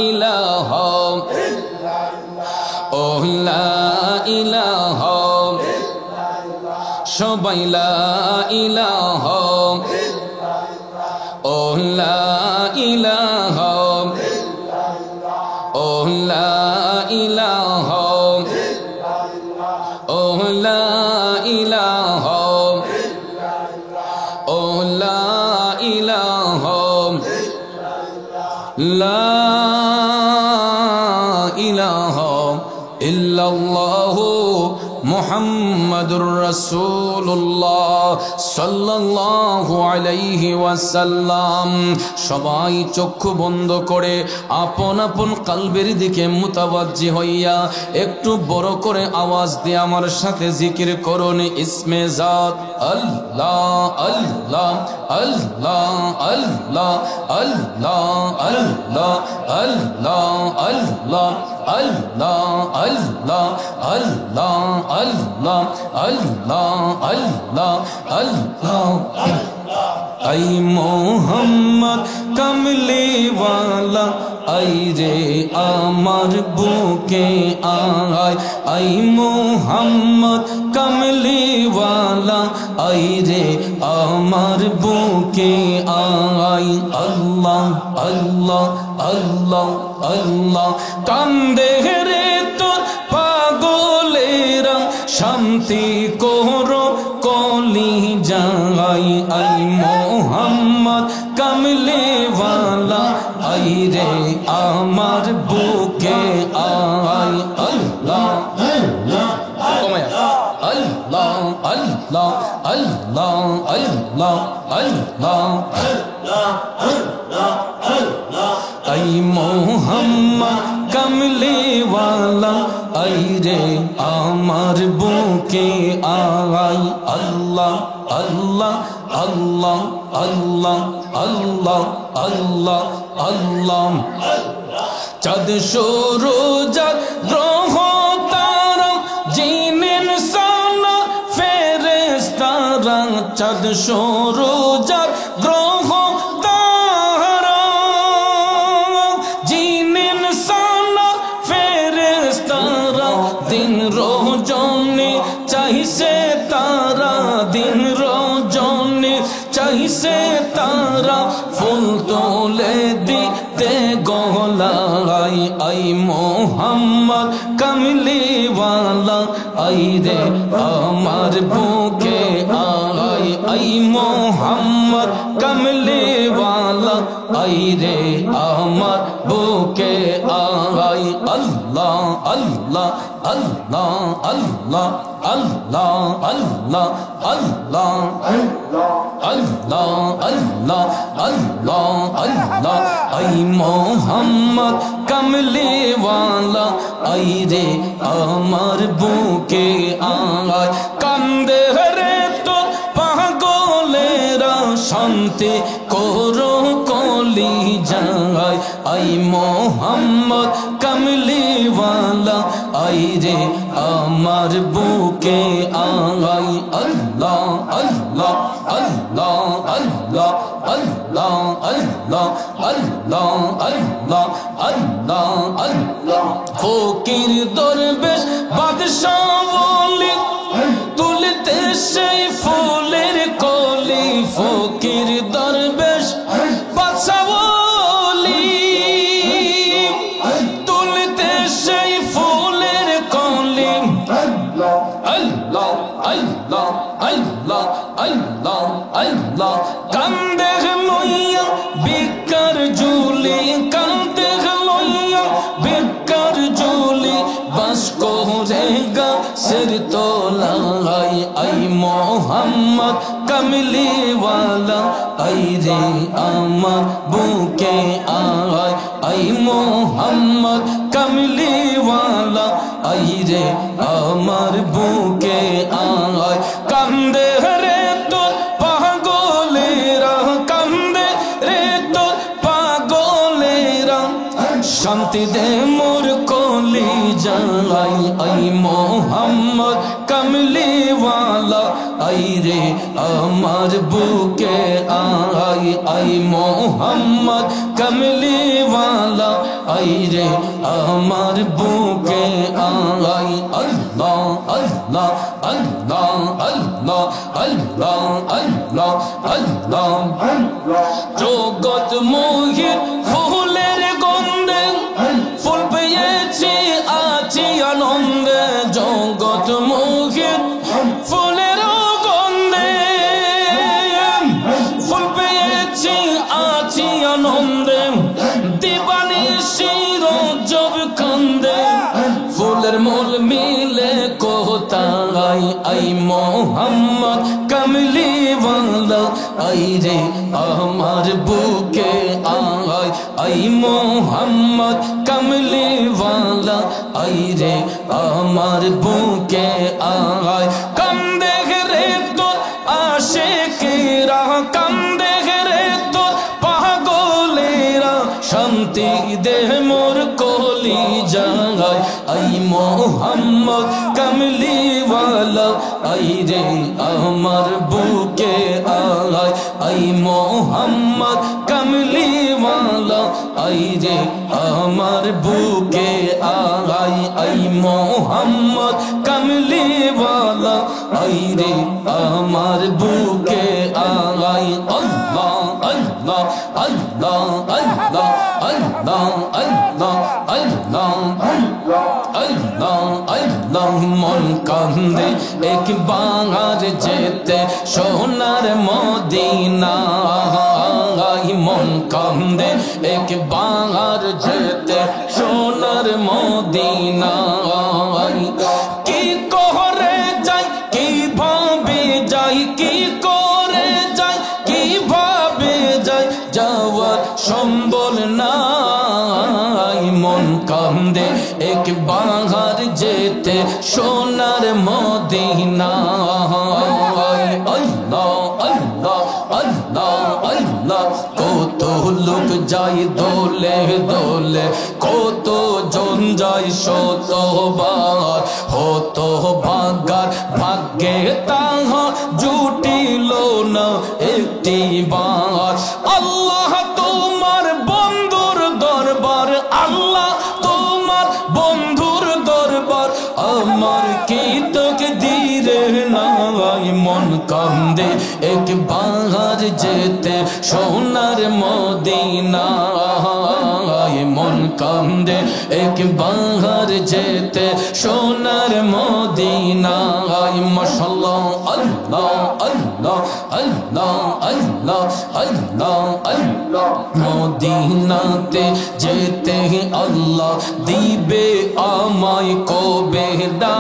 इलाहा, ओ ला इलाहा, সবাই লা ইলাহা, ও লা ইলাহা, ও লা ইলাহা, ও লা ইলাহা, ও লা ইলাহা, লা ইলাহা ইল্লাল্লাহু মুহাম্মাদুর রাসূলুল্লাহ সাল্লাল্লাহু আলাইহি ওয়াসাল্লাম। সবাই চক্ষু বন্ধ করে আপন আপন কলবের দিকে মুতাওয়াজ্জি হইয়া একটু বড় করে আওয়াজ দিয়ে আমার সাথে জিকির করুন, ইসমে জাত আল্লাহ আল্লাহ আল্লাহ আল্লাহ আল্লাহ আল্লাহ আল্লাহ আল্লাহ আল্লাহ আল্লাহ আল্লাহ আল্লাহ আল্লাহ আল্লাহ আল্লাহ আল্লাহ আই মোহাম্মদ কামলি ওয়ালা আই রে আমার বুকে আয় আই মোহাম্মদ কামলি ওয়ালা আই রে আমার বুকে আয় আল্লাহ আল্লাহ আল্লাহ আল্লাহ কান্দে রে তোর পাগলেরা শান্তি করো কলি যাই আই মোহাম্মদ কামলি ওয়ালা আই রে আমার বুকে আয় আল্লাহ আল্লাহ আল্লাহ আল্লাহ আল্লাহ আল্লাহ আল্লাহ আই মোহাম্মদ কামলি ওয়ালা আই রে আমার বুকে আয় আল্লাহ আল্লাহ আল্লাহ আল্লাহ আল্লাহ আল্লাহ আল্লাহ চাঁদ সূরজ গ্রহ তারা জিন ইনসান ফেরেশতারা চাঁদ সূরজ গ্রহ তারা জিন ইনসান ফেরেশতারা দিন রজনী চাইছে তারা দিন রজনী চাইছে তারা ফুল তোলে দিতে গলাই আই মোহাম্মদ কামলি ওয়ালা আই রে আমার বুকে আয় আই মোহাম্মদ কামলি ওয়ালা আই রে আমার বুকে আয় আল্লাহ আল্লাহ আল্লাহ আল্লাহ আল্লাহ আল্লাহ আল্লাহ আল্লাহ আল্লাহ আল্লাহ আল্লাহ আই মোহাম্মদ কামলি ওয়ালা আই রে আমার বুকে আয় কান্দে রে তো পাগলেরা শান্তি করো কলি যায় আই মোহাম্মদ কামলি ওয়ালা আই রে আমার বুকে আয় আল্লাহ আল্লাহ আল্লাহ আল্লাহ আল্লাহ আল্লাহ আল্লাহ আল্লাহ আল্লাহ আল্লাহ ফকির দরবেশ বাদশা ওলি তুলতে সেই ফুলের কলি ফকির দরবেশ বাদশা ওলি তুলতে সেই ফুলের কলি আল্লাহ আল্লাহ আল্লাহ আল্লাহ আল্লাহ কান্দে লইয়া বিকার জুলি কান্দে লইয়া বিকার জুলি বাস করে গাছের তলায় আই মোহাম্মদ কামলি ওয়ালা আই রে আমার বুকে আয় আই মোহাম্মদ কামলি ওয়ালা আই রে আমার বুকে আয় কান্দে রে তোর পাগলেরা কান্দে রে তোর পাগলেরা শান্তি দে মোর কলি যাই আই মোহাম্মদ কামলি ওয়ালা আই রে আমার বুকে আয় আই মোহাম্মদ কামলি ওয়ালা আই রে আমার বুকে আয় আল্লাহ আল্লাহ আল্লাহ আল্লাহ আল্লাহ আল্লাহ আল্লাহ জগৎ মোহিত ফুলের গন্ধে ফুল পেয়েছি আছি আনন্দে জগৎ মোহিত ফুলের গন্ধে ফুল পেয়েছি আছি আনন্দে দিবানিশি রজব কান্দে ফুলের মূল মিলে কোথায় আই মোহাম্মদ কামলি ওয়ালা আই রে আমার বুকে আয় আই মোহাম্মদ কামলি ওয়ালা আই রে আমার বুকে আয় কান্দে রে তো আশিকেরা কান্দে রে তো পাগলেরা শান্তি দে মোর কলি যায় আই মোহাম্মদ কামলি ওয়ালা আই রে আমার বুকে আয় আই মোহাম্মদ কামলি ওয়ালা আই রে আমার বুকে আয় আই মোহাম্মদ কামলি ওয়ালা আই রে আমার বুকে আয় আল্লাহ আল্লাহ আল্লাহ আল্লাহ আল্লাহ আল্লাহ আল্লাহ আল্লাহ আল্লাহ মন কান্দে একবার যেতে সোনার মদিনা মন কান্দে একবার যেতে সোনার মদিনা কি করে যাই কিভাবে যাই কি করে যাই কিভাবে যাই যাওয়ার সম্বল নাই মন কান্দে একবার যেতে সোনার মদিনা আল্লাহ আল্লাহ আল্লাহ আল্লাহ কত লোক যাই দোলে দোলে কত জন যাই শতবার হত ভাগার ভাগ্যে তাহা জুটিল না একটি বার আল্লাহ তোমার বন্ধুর দরবার আল্লাহ তোমার বন্ধুর দরবার আমার কি তোকে দিরে নাই মন কান্দে একবার যেতে সোনার মদিনা মন কান্দে একবার যেতে সোনার মদিনা মাশাআল্লাহ আল্লাহ আল্লাহ আল্লাহ আল্লাহ আল্লাহ আল্লাহ মদিনাতে যেতে আল্লাহ দিবে আমায় কবে দা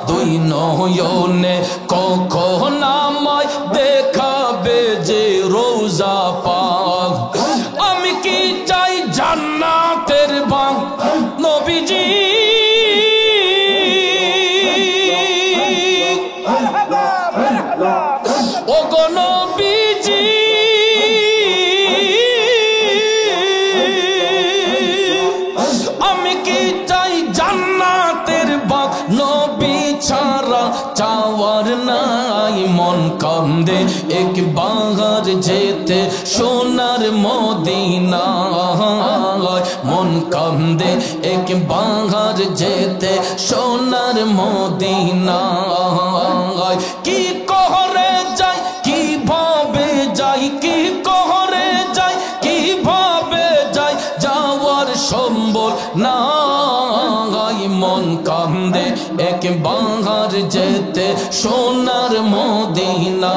দুই নয়নে কখন আমায় দেখাবে যে রোজা পাক আমি কি চাই জান্নাতের বাগ নবীজি ও গো নবীজি আমি কি চাই জান্নাতের বাগ নবী ছাড়া চাওয়ার নাই মন কান্দে একবার যেতে সোনার মদিনা মন কান্দে একবার যেতে সোনার মদিনা কি করে যাই কিভাবে যাই কি করে যাই কিভাবে যাই যাওয়ার সম্বল না মন কান্দে একবার যেতে সোনার মদিনা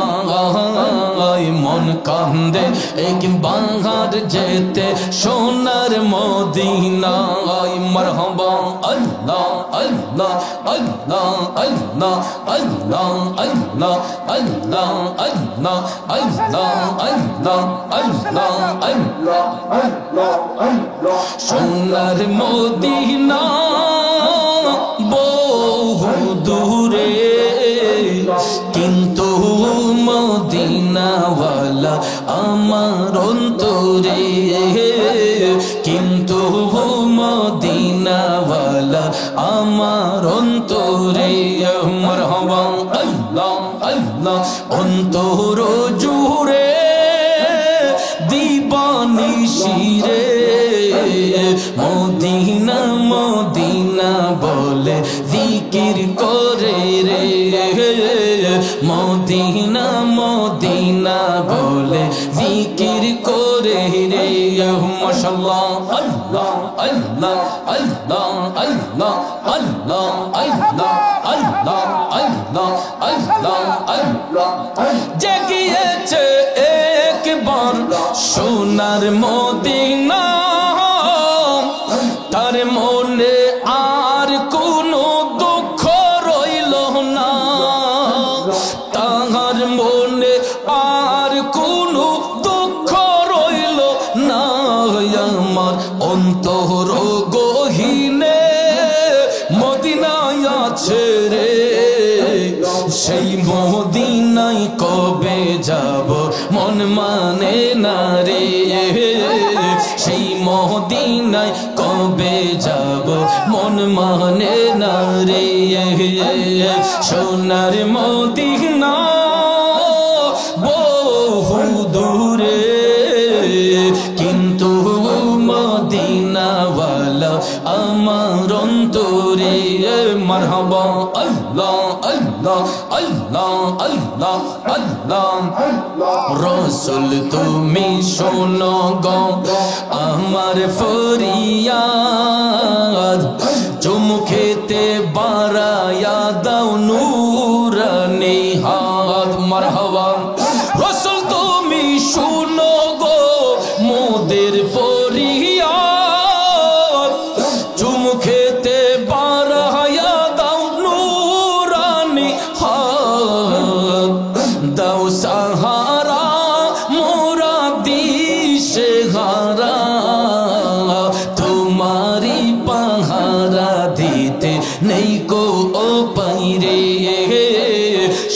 মন কান্দে একবার যেতে সোনার মদিনা মারহাবা আল্লাহ আল্লাহ আল্লাহ আল্লাহ আল্লাহ আল্লাহ আল্লাহ আল্লাহ আল্লাহ আল্লাহ আল্লাহ আল্লাহ সোনার মদিনা বহু দূরে কিন্তু মদিনাওয়ালা আমার অন্তরে কিন্তু মদিনাওয়ালা আমার অন্তরে মারহাবা আল্লাহ আল্লাহ অন্তর জুড়ে দিবানিশিরে মদিনা মদিনা বলে জিকির করে রে মদিনা মদিনা বলে জিকির করে রে মাশাআল্লাহ আল্লাহ আল্লাহ আল্লাহ আল্লাহ আল্লাহ আল্লাহ আল্লাহ আল্লাহ আল্লাহ আল্লাহ জেগিয়েছে একবার সোনার মদিনা তার মনে আর কোনো দুঃখ রইল না তাহার মনে আর কোনো দুঃখ রইল না আমার অন্তর গহীনে মদিনায় আছে রে সেই মদিনায় কবে যাব মন মানে না রে সেই মদিনায় কবে যাব মন মানে না রে সোনার মদিনা বহু দূরে, কিন্তু মদিনাওয়ালা আমার অন্তরে। মারহাবা আল্লাহ আল্লাহ আল্লাহ আল্লাহ আল্লাহ। রসুল তুমি শোনো গো আমার ফরিয়াদ, চুমুখেতে বাড়ায়া দাও নূরানি হাত। মারহাবা রসুল তুমি শোনো গো মোদের ফরিয়াদ, চুমুখেতে বাড়ায়া দাও নূরানি হাত। দাও সাহারা মোরা দিশে হারা, তোমারি পাহারা দিতে নেই কো ও পাইরে।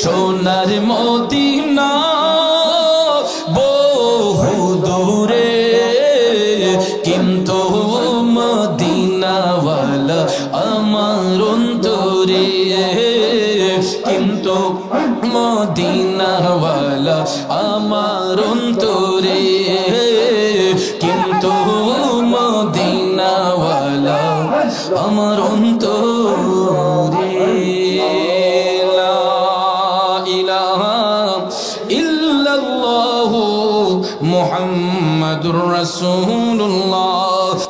সোনার মদিনা বহু দূরে, কিন্তু মদিনাওয়ালা আমার অন্তরে। কিন্তু মদিনাওয়ালা আমার অন্তরে, কিন্তু মদিনাওয়ালা আমার অন্তরে। লা ইলাহা ইল্লাল্লাহু মুহাম্মাদুর রাসূলুল্লাহ।